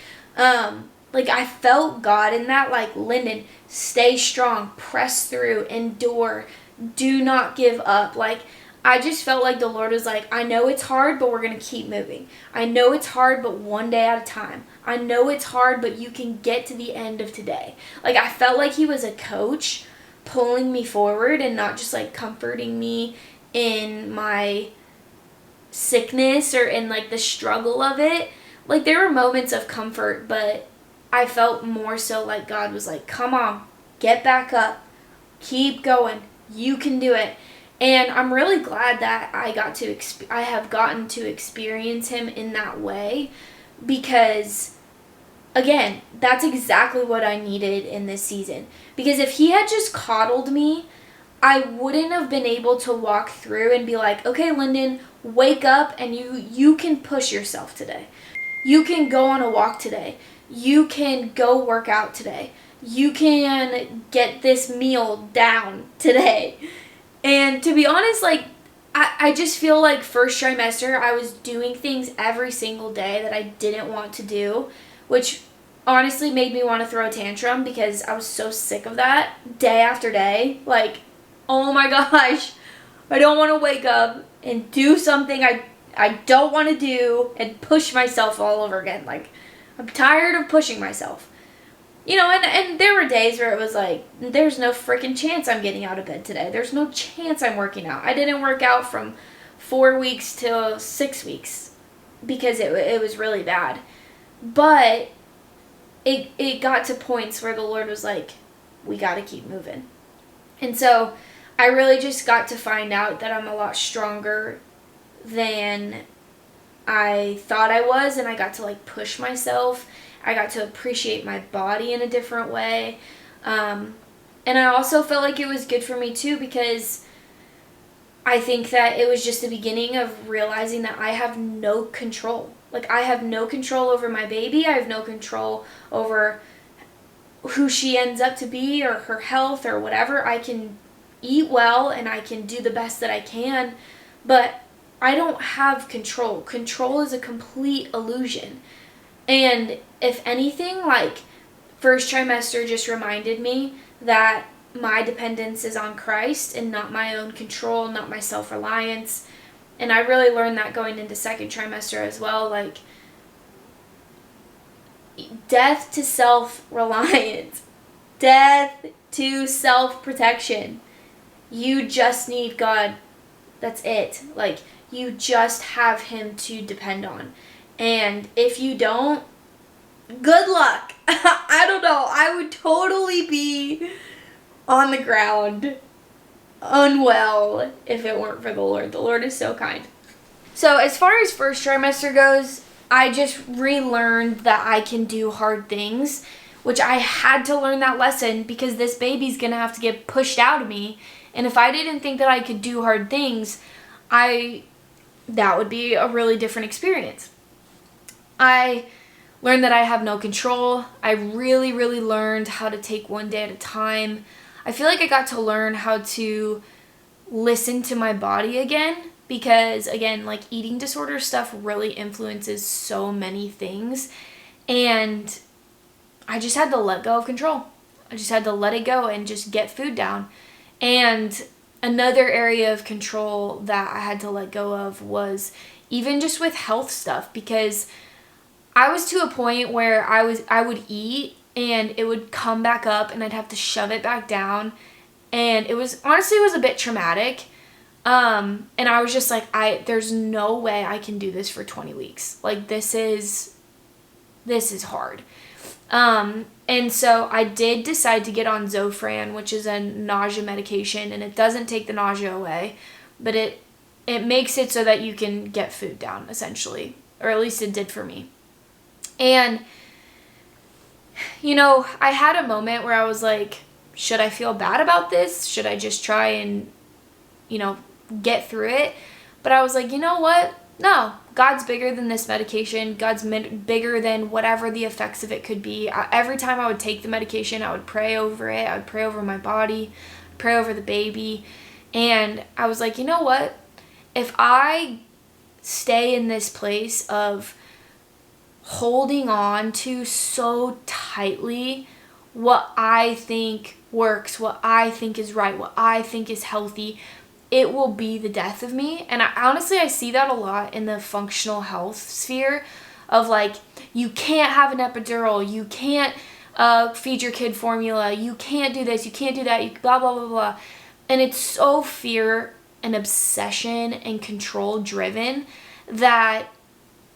Like, I felt God in that, like, Lyndon, stay strong, press through, endure, do not give up. Like, I just felt like the Lord was like, I know it's hard, but we're going to keep moving. I know it's hard, but one day at a time. I know it's hard, but you can get to the end of today. Like, I felt like he was a coach pulling me forward and not just, like, comforting me in my sickness or in, like, the struggle of it. Like, there were moments of comfort, but I felt more so like God was like, come on, get back up, keep going, you can do it. And I'm really glad that I have gotten to experience him in that way, because again, that's exactly what I needed in this season. Because if he had just coddled me, I wouldn't have been able to walk through and be like, okay, Lyndon, wake up and you can push yourself today. You can go on a walk today. You can go work out today. You can get this meal down today. And to be honest, like, I just feel like first trimester, I was doing things every single day that I didn't want to do, which honestly made me want to throw a tantrum because I was so sick of that day after day. Like, oh my gosh, I don't want to wake up and do something I don't want to do and push myself all over again. Like, I'm tired of pushing myself. You know, and there were days where it was like, there's no freaking chance I'm getting out of bed today. There's no chance I'm working out. I didn't work out from 4 weeks to 6 weeks because it was really bad. But it got to points where the Lord was like, we got to keep moving. And so I really just got to find out that I'm a lot stronger than I thought I was, and I got to, like, push myself. I got to appreciate my body in a different way. And I also felt like it was good for me too, because I think that it was just the beginning of realizing that I have no control. Like, I have no control over my baby. I have no control over who she ends up to be or her health or whatever. I can eat well and I can do the best that I can, but I don't have control. Control is a complete illusion. And if anything, like, first trimester just reminded me that my dependence is on Christ and not my own control, not my self-reliance. And I really learned that going into second trimester as well. Like, death to self-reliance. Death to self-protection. You just need God. That's it. Like, you just have him to depend on. And if you don't, good luck. I don't know. I would totally be on the ground, unwell, if it weren't for the Lord. The Lord is so kind. So as far as first trimester goes, I just relearned that I can do hard things, which I had to learn that lesson because this baby's going to have to get pushed out of me. And if I didn't think that I could do hard things, that would be a really different experience. I learned that I have no control. I really, really learned how to take one day at a time. I feel like I got to learn how to listen to my body again because, again, like, eating disorder stuff really influences so many things. And I just had to let go of control. I just had to let it go and just get food down. And another area of control that I had to let go of was even just with health stuff, because I was to a point where I would eat and it would come back up and I'd have to shove it back down. And it was a bit traumatic. And I was just like, there's no way I can do this for 20 weeks. Like, this is hard. And so I did decide to get on Zofran, which is a nausea medication, and it doesn't take the nausea away, but it makes it so that you can get food down, essentially, or at least it did for me. And, you know, I had a moment where I was like, should I feel bad about this? Should I just try and, you know, get through it? But I was like, you know what? No, God's bigger than this medication. God's bigger than whatever the effects of it could be. Every time I would take the medication, I would pray over it. I would pray over my body, pray over the baby. And I was like, you know what? If I stay in this place of holding on to so tightly what I think works, what I think is right, what I think is healthy, it will be the death of me. And I see that a lot in the functional health sphere of like, you can't have an epidural, you can't feed your kid formula, you can't do this, you can't do that, you blah, blah, blah, blah. And it's so fear and obsession and control driven that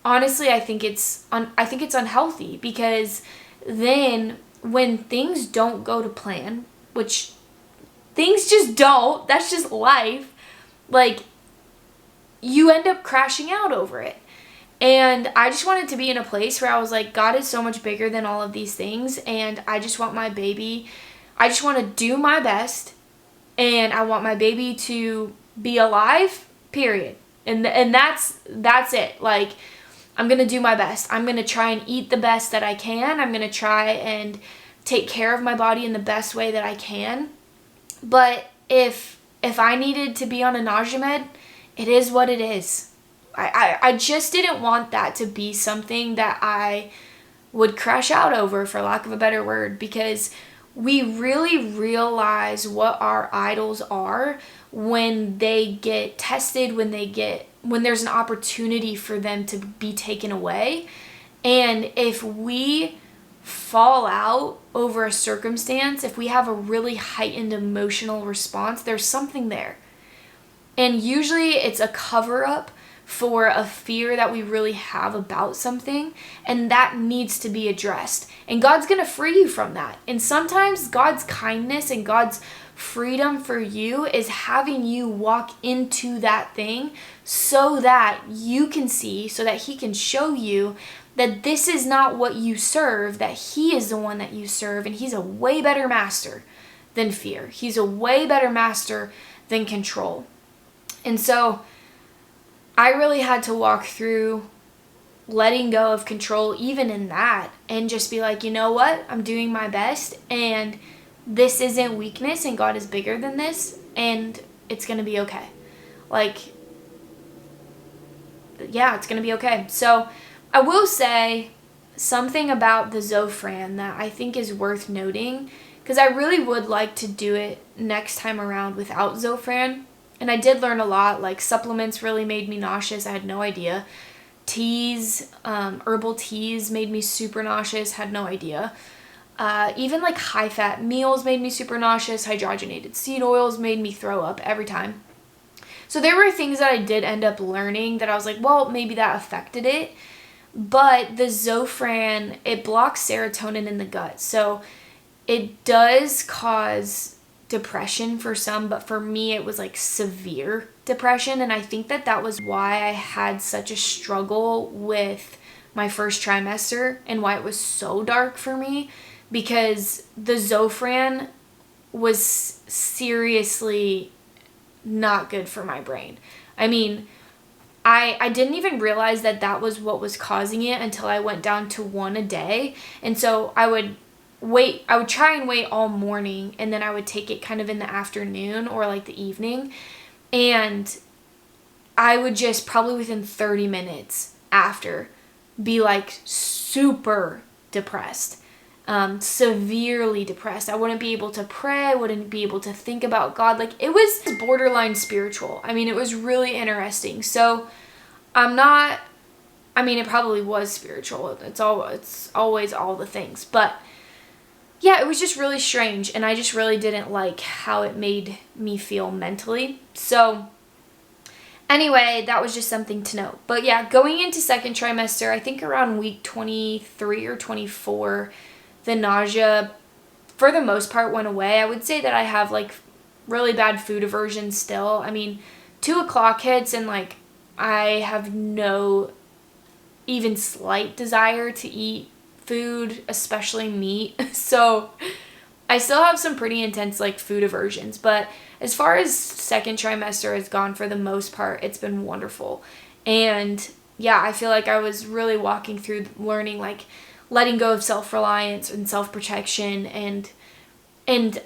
honestly, I think it's unhealthy, because then when things don't go to plan, which things just don't, that's just life, like, you end up crashing out over it. And I just wanted to be in a place where I was like, God is so much bigger than all of these things, and I just want my baby, I just want to do my best, and I want my baby to be alive, period. And that's it. Like, I'm going to do my best. I'm going to try and eat the best that I can. I'm going to try and take care of my body in the best way that I can. But if I needed to be on a nausea med, it is what it is. I just didn't want that to be something that I would crash out over, for lack of a better word, because we really realize what our idols are when they get tested, when there's an opportunity for them to be taken away. And if we fall out over a circumstance, if we have a really heightened emotional response, there's something there. And usually it's a cover-up for a fear that we really have about something, and that needs to be addressed. And God's going to free you from that. And sometimes God's kindness and God's freedom for you is having you walk into that thing so that you can see, so that He can show you that this is not what you serve, that He is the one that you serve, and He's a way better master than fear. He's a way better master than control. And so I really had to walk through letting go of control even in that, and just be like, you know what? I'm doing my best, and this isn't weakness, and God is bigger than this, and it's going to be okay. Like, yeah, it's going to be okay. So I will say something about the Zofran that I think is worth noting, because I really would like to do it next time around without Zofran. And I did learn a lot. Like, supplements really made me nauseous. I had no idea. Teas, herbal teas made me super nauseous. Had no idea. Even like high-fat meals made me super nauseous. Hydrogenated seed oils made me throw up every time. So there were things that I did end up learning that I was like, well, maybe that affected it. But the Zofran, it blocks serotonin in the gut. So it does cause depression for some, but for me it was like severe depression. And I think that was why I had such a struggle with my first trimester and why it was so dark for me, because the Zofran was seriously not good for my brain. I mean, I didn't even realize that was what was causing it until I went down to one a day. And so I would try and wait all morning, and then I would take it kind of in the afternoon or like the evening. And I would just probably within 30 minutes after be like super depressed, severely depressed. I wouldn't be able to pray. I wouldn't be able to think about God. Like, it was borderline spiritual. I mean, it was really interesting. So it probably was spiritual. It's always all the things, but yeah, it was just really strange, and I just really didn't like how it made me feel mentally. So anyway, that was just something to note. But yeah, going into second trimester, I think around week 23 or 24, the nausea for the most part went away. I would say that I have like really bad food aversion still. I mean, 2 o'clock hits and like I have no even slight desire to eat food, especially meat. So I still have some pretty intense like food aversions, but as far as second trimester has gone, for the most part, it's been wonderful. And yeah, I feel like I was really walking through learning like letting go of self-reliance and self-protection, and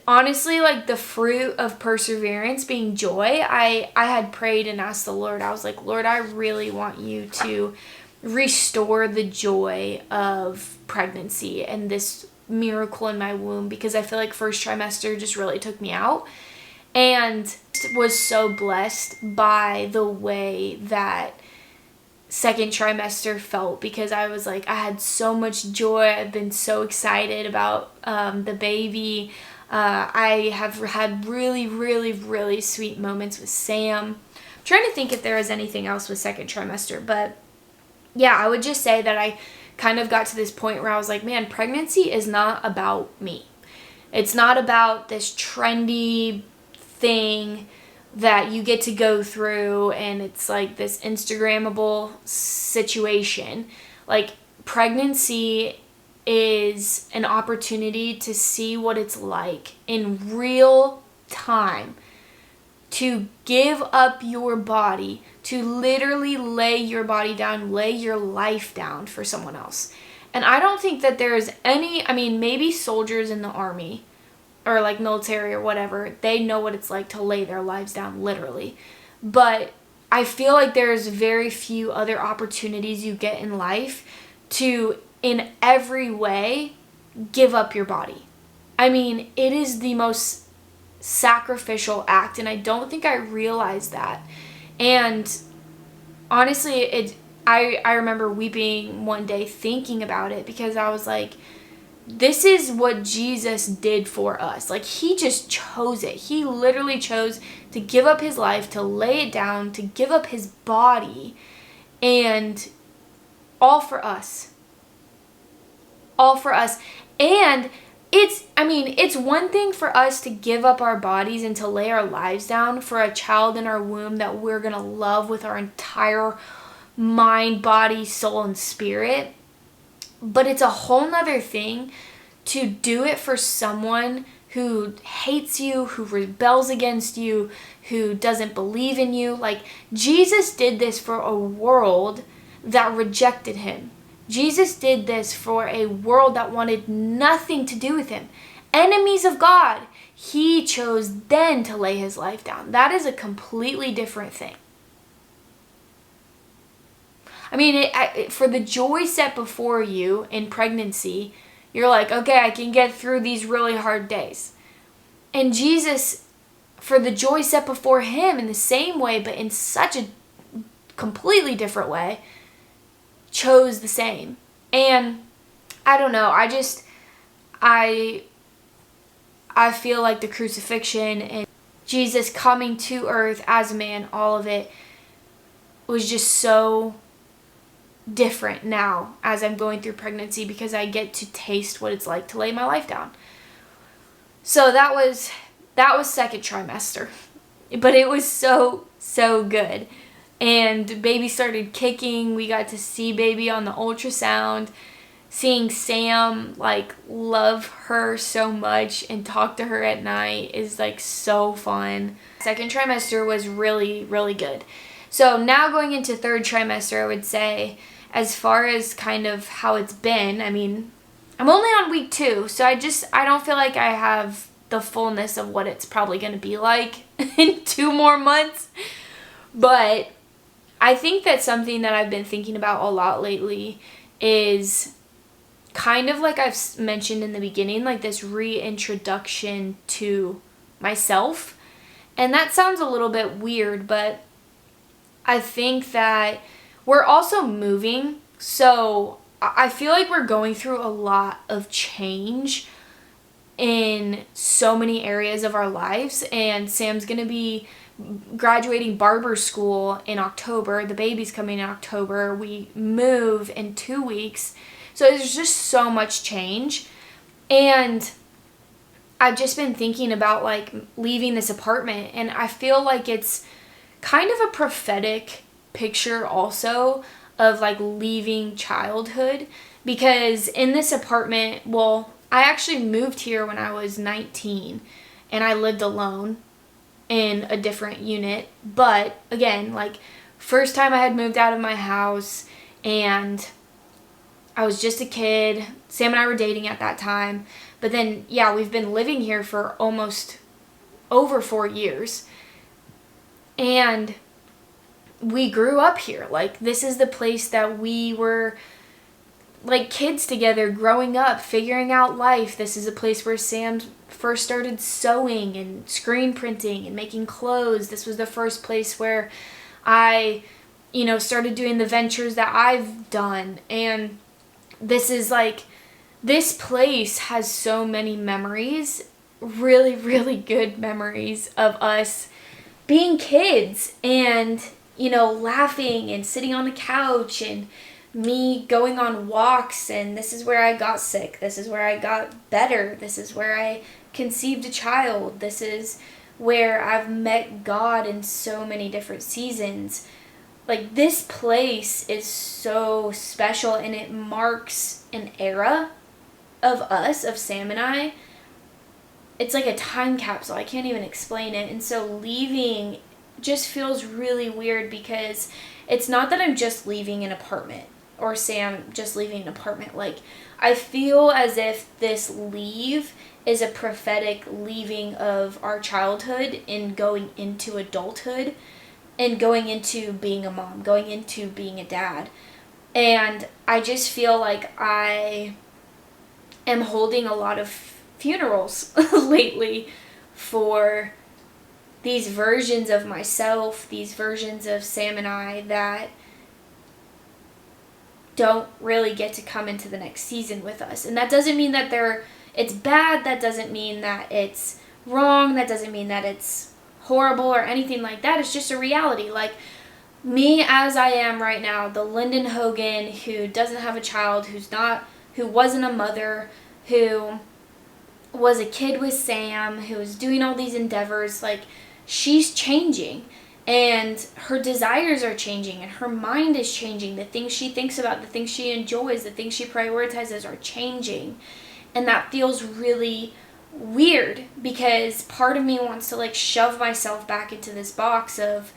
honestly, like the fruit of perseverance being joy. I had prayed and asked the Lord. I was like, Lord, I really want you to restore the joy of pregnancy and this miracle in my womb, because I feel like first trimester just really took me out, and was so blessed by the way that second trimester felt, because I was like, I had so much joy. I've been so excited about the baby. I have had really, really, really sweet moments with Sam. I'm trying to think if there was anything else with second trimester, but yeah, I would just say that I kind of got to this point where I was like, man, pregnancy is not about me. It's not about this trendy thing that you get to go through and it's like this Instagrammable situation. Like, pregnancy is an opportunity to see what it's like in real time, to give up your body, to literally lay your body down, lay your life down for someone else. And I don't think that there is any, I mean, maybe soldiers in the army or like military or whatever, they know what it's like to lay their lives down literally. But I feel like there's very few other opportunities you get in life to, in every way, give up your body. I mean, it is the most sacrificial act, and I don't think I realized that. And honestly, I remember weeping one day thinking about it, because I was like, this is what Jesus did for us. Like, he just chose it. He literally chose to give up his life, to lay it down, to give up his body, and all for us. All for us. And it's one thing for us to give up our bodies and to lay our lives down for a child in our womb that we're going to love with our entire mind, body, soul, and spirit. But it's a whole nother thing to do it for someone who hates you, who rebels against you, who doesn't believe in you. Like, Jesus did this for a world that rejected him. Jesus did this for a world that wanted nothing to do with him. Enemies of God. He chose then to lay his life down. That is a completely different thing. I mean, for the joy set before you in pregnancy, you're like, okay, I can get through these really hard days. And Jesus, for the joy set before him in the same way, but in such a completely different way, chose the same. And I don't know, I feel like the crucifixion and Jesus coming to earth as a man, all of it was just so different now as I'm going through pregnancy, because I get to taste what it's like to lay my life down. So that was second trimester, but it was so good. And baby started kicking. We got to see baby on the ultrasound. Seeing Sam like love her so much and talk to her at night is like so fun. Second trimester was really, really good. So now going into third trimester, I would say, as far as kind of how it's been, I mean, I'm only on week 2, so I don't feel like I have the fullness of what it's probably going to be like in 2 more months. But I think that something that I've been thinking about a lot lately is kind of like I've mentioned in the beginning, like this reintroduction to myself. And that sounds a little bit weird, but I think that we're also moving. So I feel like we're going through a lot of change in so many areas of our lives, and Sam's going to be graduating barber school in October. The baby's coming in October. We move in 2 weeks. So there's just so much change. And I've just been thinking about like leaving this apartment, and I feel like it's kind of a prophetic picture also of like leaving childhood, because in this apartment, well, I actually moved here when I was 19 and I lived alone in a different unit. But again, like first time I had moved out of my house, and I was just a kid. Sam and I were dating at that time. But then, yeah, we've been living here for almost over 4 years. And we grew up here. Like, this is the place that we were like kids together, growing up, figuring out life. This is a place where Sam first started sewing and screen printing and making clothes. This was the first place where I, started doing the ventures that I've done. And this is like, this place has so many memories, really, really good memories of us being kids and, laughing and sitting on the couch, and me going on walks. And this is where I got sick. This is where I got better. This is where I conceived a child. This is where I've met God in so many different seasons. Like, this place is so special, and it marks an era of us, of Sam and I. It's like a time capsule. I can't even explain it. And so leaving just feels really weird, because it's not that I'm just leaving an apartment, or Sam just leaving an apartment. Like, I feel as if this leave is a prophetic leaving of our childhood and going into adulthood and going into being a mom, going into being a dad. And I just feel like I am holding a lot of funerals lately for these versions of myself, these versions of Sam and I that don't really get to come into the next season with us. And that doesn't mean that it's bad. That doesn't mean that it's wrong. That doesn't mean that it's horrible or anything like that. It's just a reality. Like, me as I am right now, the Lyndon Hogan who doesn't have a child, who wasn't a mother, who was a kid with Sam, who was doing all these endeavors, like, she's changing, and her desires are changing, and her mind is changing. The things she thinks about, the things she enjoys, the things she prioritizes are changing. And that feels really weird, because part of me wants to like shove myself back into this box of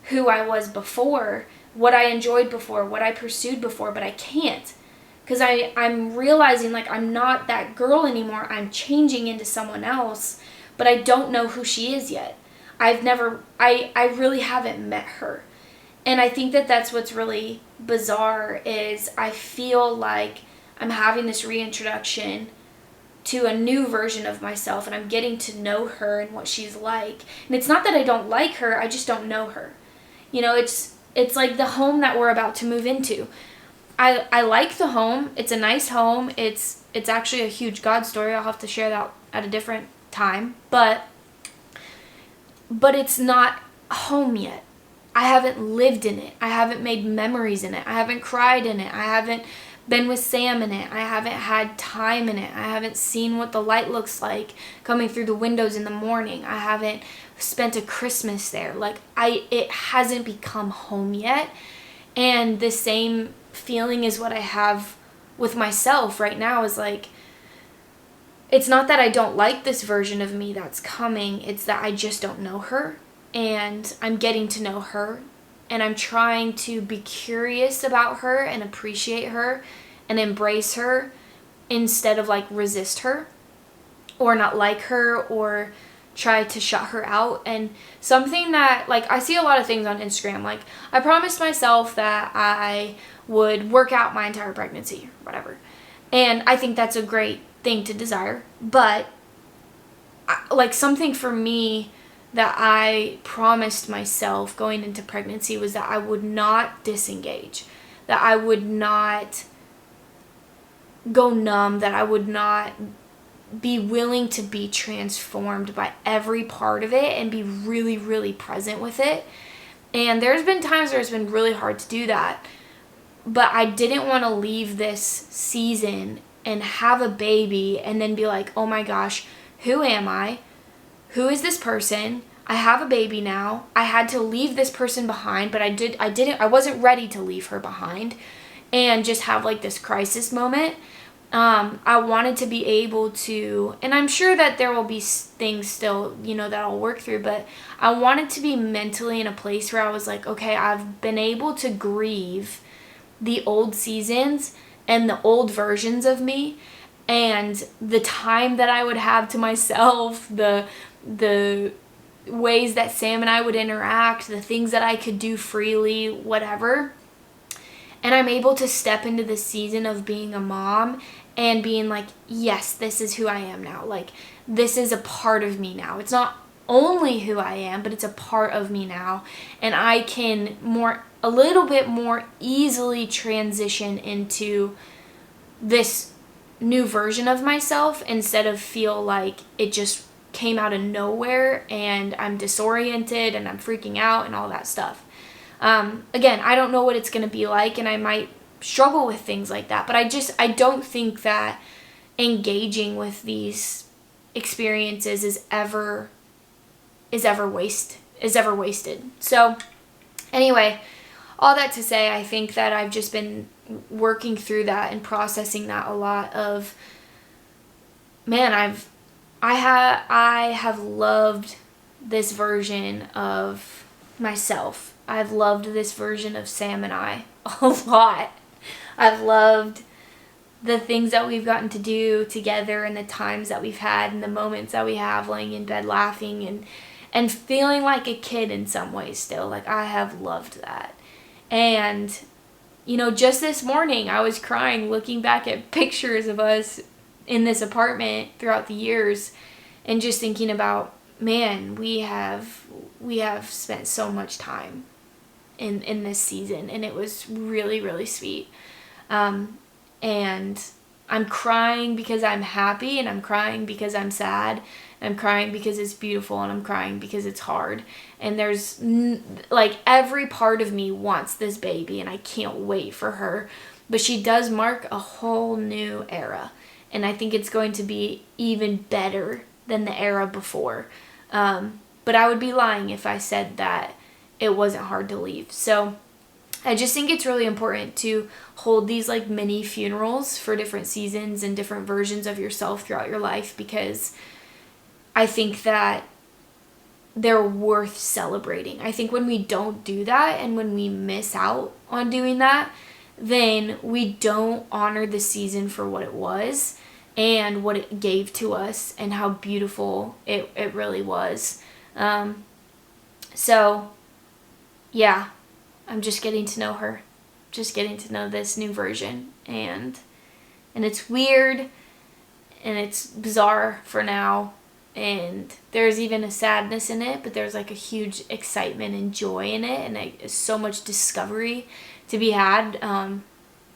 who I was before, what I enjoyed before, what I pursued before, but I can't. Because I'm realizing like I'm not that girl anymore. I'm changing into someone else, but I don't know who she is yet. I really haven't met her. And I think that that's what's really bizarre, is I feel like I'm having this reintroduction to a new version of myself, and I'm getting to know her and what she's like. And it's not that I don't like her, I just don't know her. It's like the home that we're about to move into. I like the home. It's a nice home. It's actually a huge God story. I'll have to share that at a different time. But it's not home yet. I haven't lived in it. I haven't made memories in it. I haven't cried in it. I haven't been with Sam in it. I haven't had time in it. I haven't seen what the light looks like coming through the windows in the morning. I haven't spent a Christmas there. Like, it hasn't become home yet. And the same feeling is what I have with myself right now, is like, it's not that I don't like this version of me that's coming. It's that I just don't know her, and I'm getting to know her, and I'm trying to be curious about her and appreciate her and embrace her instead of like resist her or not like her or try to shut her out. And something that, like, I see a lot of things on Instagram, like, I promised myself that I would work out my entire pregnancy, whatever. And I think that's a great thing to desire. But, like, something for me that I promised myself going into pregnancy was that I would not disengage, that I would not go numb, that I would not be willing to be transformed by every part of it and be really, really present with it. And there's been times where it's been really hard to do that. But I didn't want to leave this season and have a baby and then be like, oh my gosh, who am I? Who is this person? I have a baby now. I had to leave this person behind, but I wasn't ready to leave her behind and just have like this crisis moment. I wanted to be able to, and I'm sure that there will be things still, that I'll work through, but I wanted to be mentally in a place where I was like, okay, I've been able to grieve the old seasons and the old versions of me, and the time that I would have to myself, the ways that Sam and I would interact, the things that I could do freely, whatever. And I'm able to step into the season of being a mom and being like, yes, this is who I am now. Like, this is a part of me now. It's not only who I am, but it's a part of me now. And I can a little bit more easily transition into this new version of myself instead of feel like it just came out of nowhere and I'm disoriented and I'm freaking out and all that stuff. Again, I don't know what it's going to be like, and I might struggle with things like that, but I don't think that engaging with these experiences is ever wasted. So anyway, all that to say, I think that I've just been working through that and processing that a lot of, man, I have loved this version of myself. I've loved this version of Sam and I a lot. I've loved the things that we've gotten to do together and the times that we've had and the moments that we have laying in bed laughing and feeling like a kid in some ways still. Like, I have loved that. And, just this morning I was crying looking back at pictures of us in this apartment throughout the years and just thinking about, man, we have spent so much time in this season, and it was really, really sweet. And I'm crying because I'm happy, and I'm crying because I'm sad, and I'm crying because it's beautiful, and I'm crying because it's hard. And there's like every part of me wants this baby, and I can't wait for her. But she does mark a whole new era, and I think it's going to be even better than the era before. But I would be lying if I said that it wasn't hard to leave. So I just think it's really important to hold these like mini funerals for different seasons and different versions of yourself throughout your life, because I think that they're worth celebrating. I think when we don't do that and when we miss out on doing that, then we don't honor the season for what it was and what it gave to us and how beautiful it really was. So yeah, I'm just getting to know her, just getting to know this new version, and it's weird and it's bizarre for now, and there's even a sadness in it, but there's like a huge excitement and joy in it, and so much discovery to be had,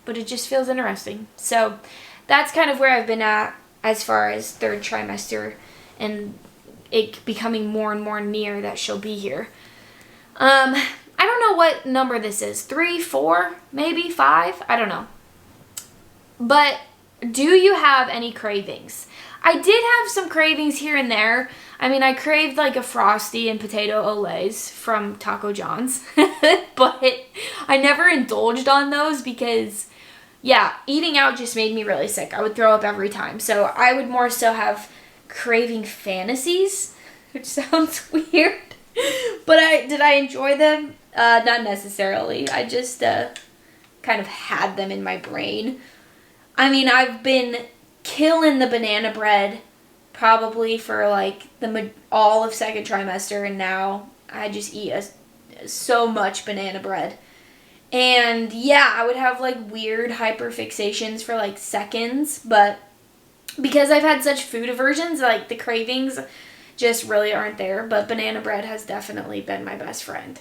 but it just feels interesting. So that's kind of where I've been at as far as third trimester and it becoming more and more near that she'll be here. I don't know what number this is. 3, 4, maybe 5? I don't know. But do you have any cravings? I did have some cravings here and there. I mean, I craved like a Frosty and potato olays from Taco John's. But I never indulged on those because, yeah, eating out just made me really sick. I would throw up every time. So I would more so have craving fantasies, which sounds weird. But did I enjoy them? Not necessarily. I just kind of had them in my brain. I mean, I've been killing the banana bread probably for like all of second trimester, and now I just eat so much banana bread. And yeah, I would have like weird hyperfixations for like seconds, but because I've had such food aversions, like the cravings just really aren't there. But banana bread has definitely been my best friend.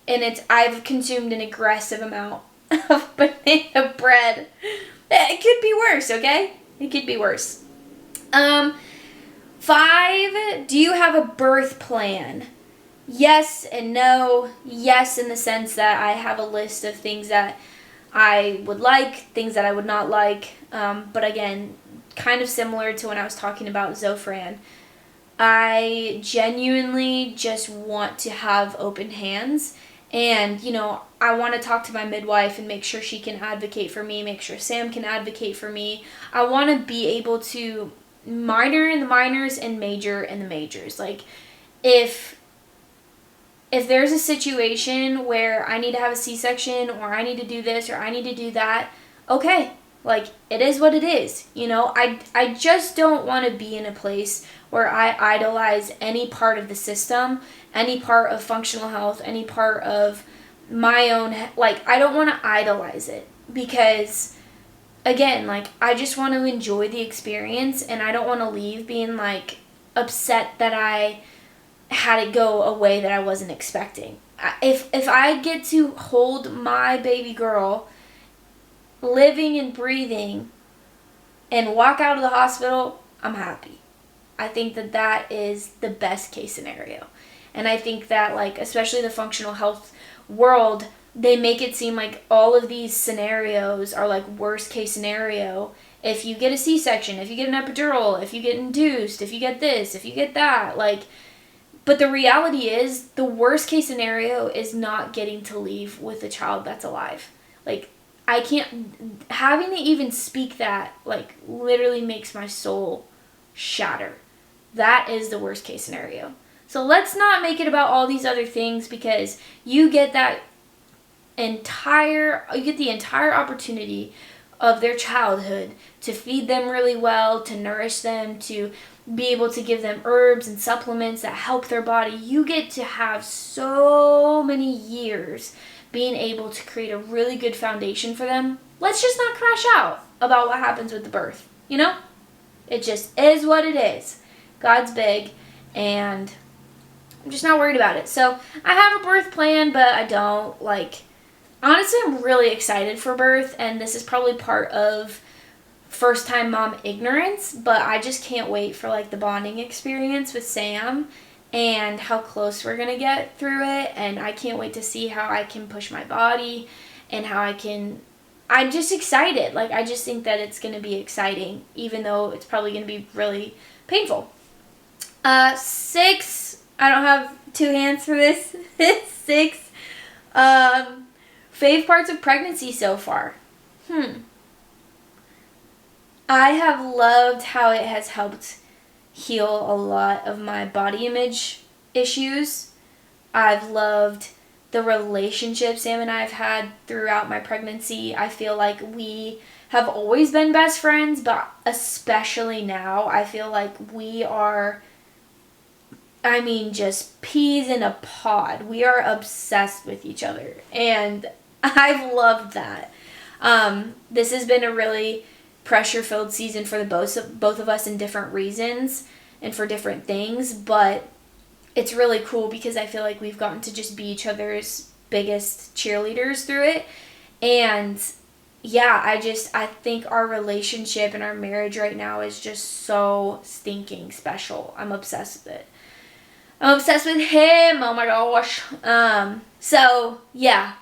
And I've consumed an aggressive amount of banana bread. It could be worse, okay? It could be worse. Um, 5, do you have a birth plan? Yes and no. Yes, in the sense that I have a list of things that I would like, things that I would not like. But again, kind of similar to when I was talking about Zofran. I genuinely just want to have open hands. And, I want to talk to my midwife and make sure she can advocate for me, make sure Sam can advocate for me. I want to be able to minor in the minors and major in the majors. Like, if there's a situation where I need to have a C-section or I need to do this or I need to do that, okay. Like, it is what it is. I just don't want to be in a place where I idolize any part of the system, any part of functional health, any part of my own, like, I don't want to idolize it because, again, like, I just want to enjoy the experience and I don't want to leave being, like, upset that I had it go a way that I wasn't expecting. If I get to hold my baby girl living and breathing and walk out of the hospital, I'm happy. I think that is the best case scenario. And I think that, like, especially the functional health world, they make it seem like all of these scenarios are like worst case scenario. If you get a C-section, if you get an epidural, if you get induced, if you get this, if you get that, like, but the reality is the worst case scenario is not getting to leave with a child that's alive. Like, I can't, having to even speak that, like, literally makes my soul shatter. That is the worst case scenario. So let's not make it about all these other things, because you get the entire opportunity of their childhood to feed them really well, to nourish them, to be able to give them herbs and supplements that help their body. You get to have so many years being able to create a really good foundation for them. Let's just not crash out about what happens with the birth. It just is what it is. God's big, and I'm just not worried about it. So I have a birth plan, but I don't, like, honestly, I'm really excited for birth, and this is probably part of first-time mom ignorance, but I just can't wait for, like, the bonding experience with Sam and how close we're going to get through it, and I can't wait to see how I can push my body and how I'm just excited. Like, I just think that it's going to be exciting, even though it's probably going to be really painful. 6, I don't have 2 hands for this. 6, fave parts of pregnancy so far. I have loved how it has helped heal a lot of my body image issues. I've loved the relationship Sam and I have had throughout my pregnancy. I feel like we have always been best friends, but especially now, I feel like we are, just peas in a pod. We are obsessed with each other, and I've loved that. This has been a really pressure-filled season for both of us in different reasons and for different things, but it's really cool because I feel like we've gotten to just be each other's biggest cheerleaders through it. And yeah, I think our relationship and our marriage right now is just so stinking special. I'm obsessed with it. I'm obsessed with him. Oh my gosh. So yeah,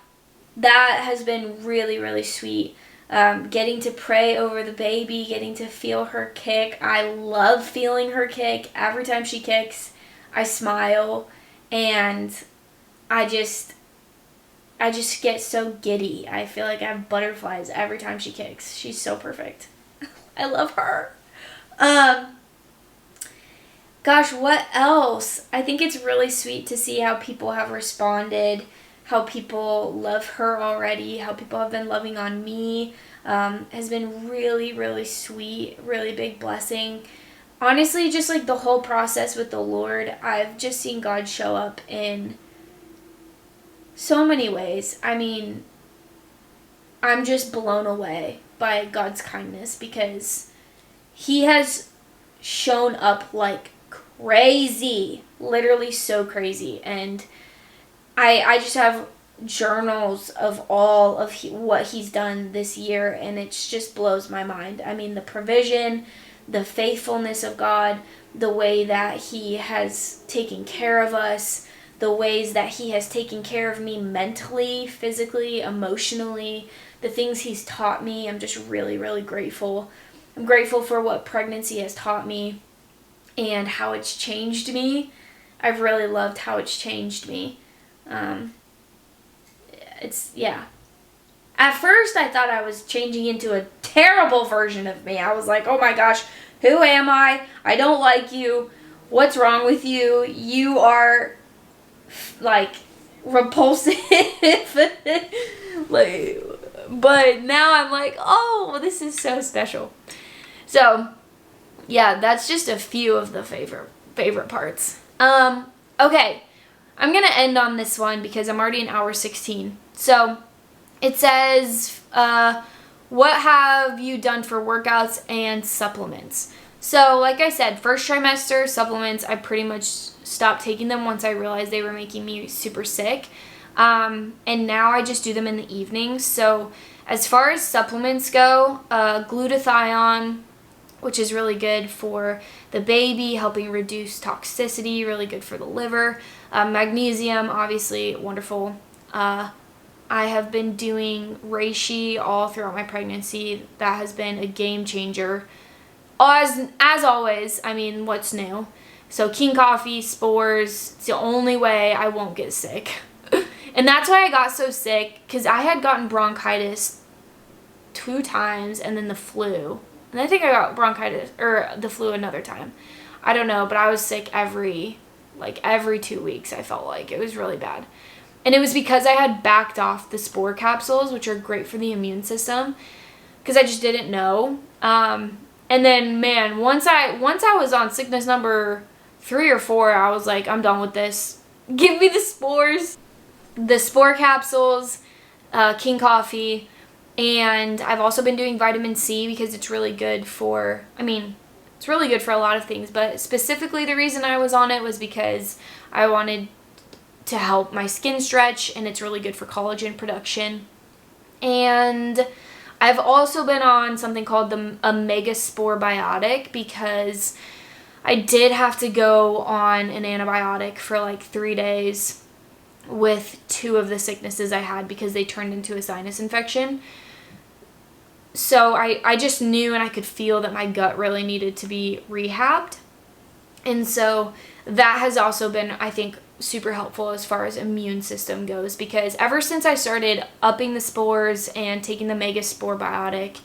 that has been really, really sweet. Getting to pray over the baby, getting to feel her kick. I love feeling her kick. Every time she kicks, I smile, and I just get so giddy. I feel like I have butterflies every time she kicks. She's so perfect. I love her. Gosh, what else? I think it's really sweet to see how people have responded, how people love her already, how people have been loving on me. Has been really, really sweet, really big blessing. Honestly, just like the whole process with the Lord, I've just seen God show up in so many ways. I'm just blown away by God's kindness, because He has shown up like crazy, literally so crazy. And I just have journals of all of what He's done this year, and it just blows my mind. The provision, the faithfulness of God, the way that He has taken care of us, the ways that He has taken care of me mentally, physically, emotionally, the things He's taught me. I'm just really, really grateful. I'm grateful for what pregnancy has taught me and how it's changed me. I've really loved how it's changed me. At first, I thought I was changing into a terrible version of me. I was like, oh my gosh, who am I? I don't like you. What's wrong with you? You are, like, repulsive. But now I'm like, oh, this is so special. So, yeah, that's just a few of the favorite parts. Okay, I'm going to end on this one because I'm already in hour 16. So, it says, what have you done for workouts and supplements? So, like I said, first trimester supplements, I pretty much stopped taking them once I realized they were making me super sick. And now I just do them in the evenings. So, as far as supplements go, glutathione, which is really good for the baby, helping reduce toxicity, really good for the liver. Magnesium, obviously, wonderful. I have been doing reishi all throughout my pregnancy. That has been a game changer. As always, I mean, what's new? So king coffee, spores, it's the only way I won't get sick. And that's why I got so sick, because I had gotten bronchitis 2 times and then the flu. And I think I got bronchitis, or the flu another time. I don't know, but I was sick every 2 weeks, I felt like. It was really bad. And it was because I had backed off the spore capsules, which are great for the immune system, because I just didn't know. And then, man, once I was on sickness number 3 or 4, I was like, I'm done with this. Give me the spores. The spore capsules, king coffee, and I've also been doing vitamin C because it's really good for, it's really good for a lot of things, but specifically the reason I was on it was because I wanted to help my skin stretch, and it's really good for collagen production. And I've also been on something called the Omega Spore Biotic because I did have to go on an antibiotic for like 3 days with 2 of the sicknesses I had because they turned into a sinus infection. So I just knew and I could feel that my gut really needed to be rehabbed. And so that has also been, I think, super helpful as far as immune system goes, because ever since I started upping the spores and taking the Mega Spore Biotic,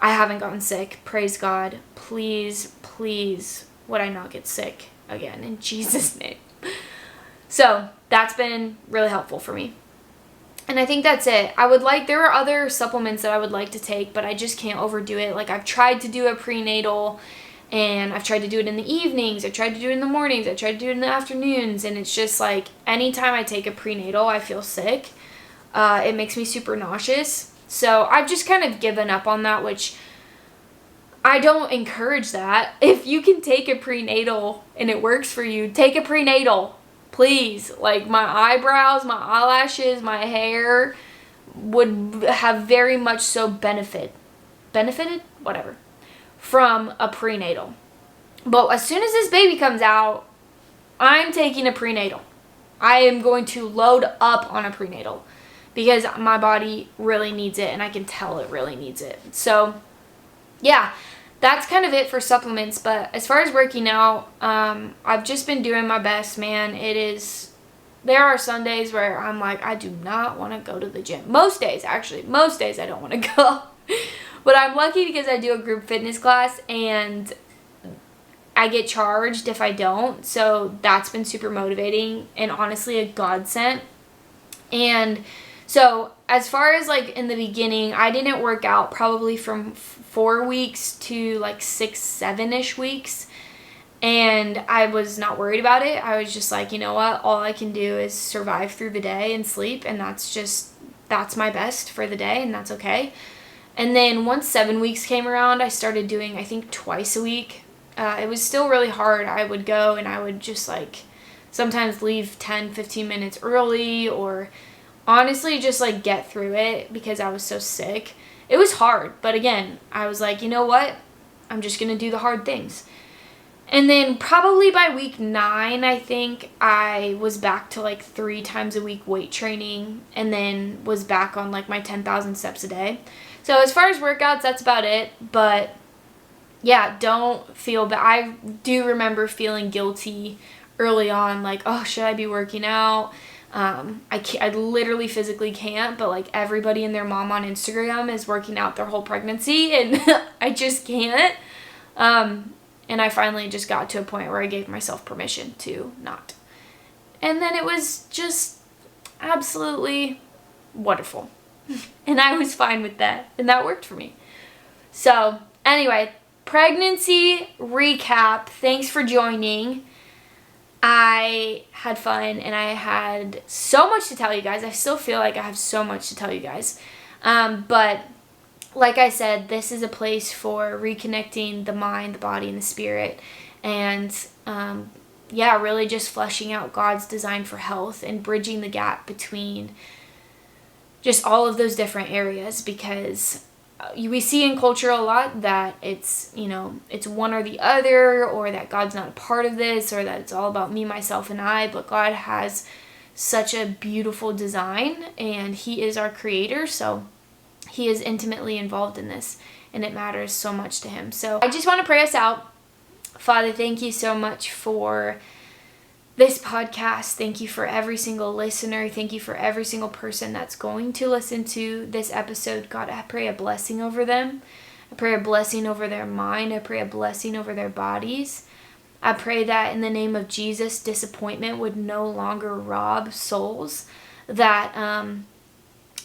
I haven't gotten sick. Praise God. Please, please, would I not get sick again in Jesus' name. So that's been really helpful for me. And I think that's it. There are other supplements that I would like to take, but I just can't overdo it. Like, I've tried to do a prenatal, and I've tried to do it in the evenings, I tried to do it in the mornings, I tried to do it in the afternoons, and it's just like, anytime I take a prenatal, I feel sick. It makes me super nauseous. So I've just kind of given up on that, which I don't encourage that. If you can take a prenatal and it works for you, take a prenatal. Please. Like, my eyebrows, my eyelashes, my hair would have very much so benefited, whatever, from a prenatal. But as soon as this baby comes out, I'm taking a prenatal. I am going to load up on a prenatal because my body really needs it, and I can tell it really needs it. So, yeah, that's kind of it for supplements. But as far as working out, I've just been doing my best, man. There are Sundays where I'm like, I do not want to go to the gym. Most days I don't want to go. But I'm lucky because I do a group fitness class and I get charged if I don't. So that's been super motivating and honestly a godsend. And so as far as like in the beginning, I didn't work out probably from 4 weeks to like 6, 7-ish weeks. And I was not worried about it. I was just like, you know what? All I can do is survive through the day and sleep. And that's my best for the day, and that's okay. And then once 7 weeks came around, I started doing, I think, twice a week. It was still really hard. I would go and I would just like sometimes leave 10, 15 minutes early, or honestly just like get through it because I was so sick. It was hard. But again, I was like, you know what? I'm just going to do the hard things. And then probably by week 9, I think I was back to like 3 times a week weight training, and then was back on like my 10,000 steps a day. So as far as workouts, that's about it. But yeah, don't feel bad. I do remember feeling guilty early on, like, oh, should I be working out? I literally physically can't, but like everybody and their mom on Instagram is working out their whole pregnancy, and I just can't. And I finally just got to a point where I gave myself permission to not. And then it was just absolutely wonderful. And I was fine with that. And that worked for me. So anyway, pregnancy recap. Thanks for joining. I had fun, and I had so much to tell you guys. I still feel like I have so much to tell you guys. But like I said, this is a place for reconnecting the mind, the body, and the spirit. And really just fleshing out God's design for health and bridging the gap between just all of those different areas, because we see in culture a lot that it's one or the other, or that God's not a part of this, or that it's all about me, myself, and I. But God has such a beautiful design, and He is our creator, so He is intimately involved in this, and it matters so much to Him. So I just want to pray us out. Father, thank you so much for this podcast. Thank you for every single listener. Thank you for every single person that's going to listen to this episode. God, I pray a blessing over them. I pray a blessing over their mind. I pray a blessing over their bodies. I pray that in the name of Jesus, disappointment would no longer rob souls, that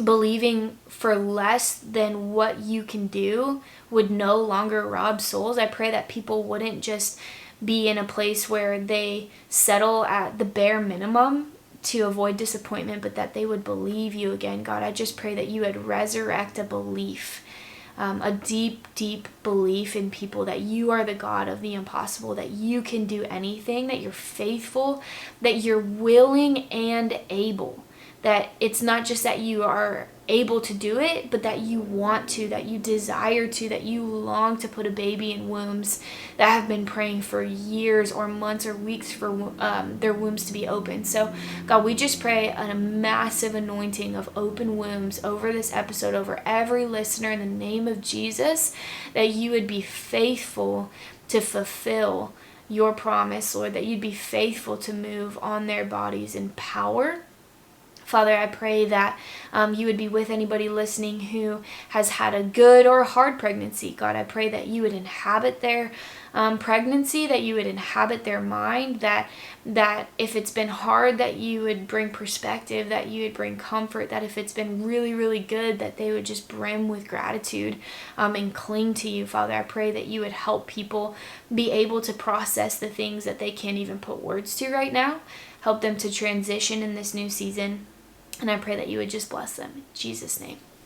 believing for less than what you can do would no longer rob souls. I pray that people wouldn't just be in a place where they settle at the bare minimum to avoid disappointment, but that they would believe you again. God, I just pray that you would resurrect a belief, a deep, deep belief in people that you are the God of the impossible, that you can do anything, that you're faithful, that you're willing and able, that it's not just that you are able to do it, but that you want to, that you desire to, that you long to put a baby in wombs that have been praying for years or months or weeks for their wombs to be open. So God, we just pray a massive anointing of open wombs over this episode, over every listener, in the name of Jesus, that you would be faithful to fulfill your promise, Lord, that you'd be faithful to move on their bodies in power. Father, I pray that you would be with anybody listening who has had a good or a hard pregnancy. God, I pray that you would inhabit their pregnancy, that you would inhabit their mind, that if it's been hard, that you would bring perspective, that you would bring comfort, that if it's been really, really good, that they would just brim with gratitude and cling to you. Father, I pray that you would help people be able to process the things that they can't even put words to right now. Help them to transition in this new season. And I pray that you would just bless them. In Jesus' name.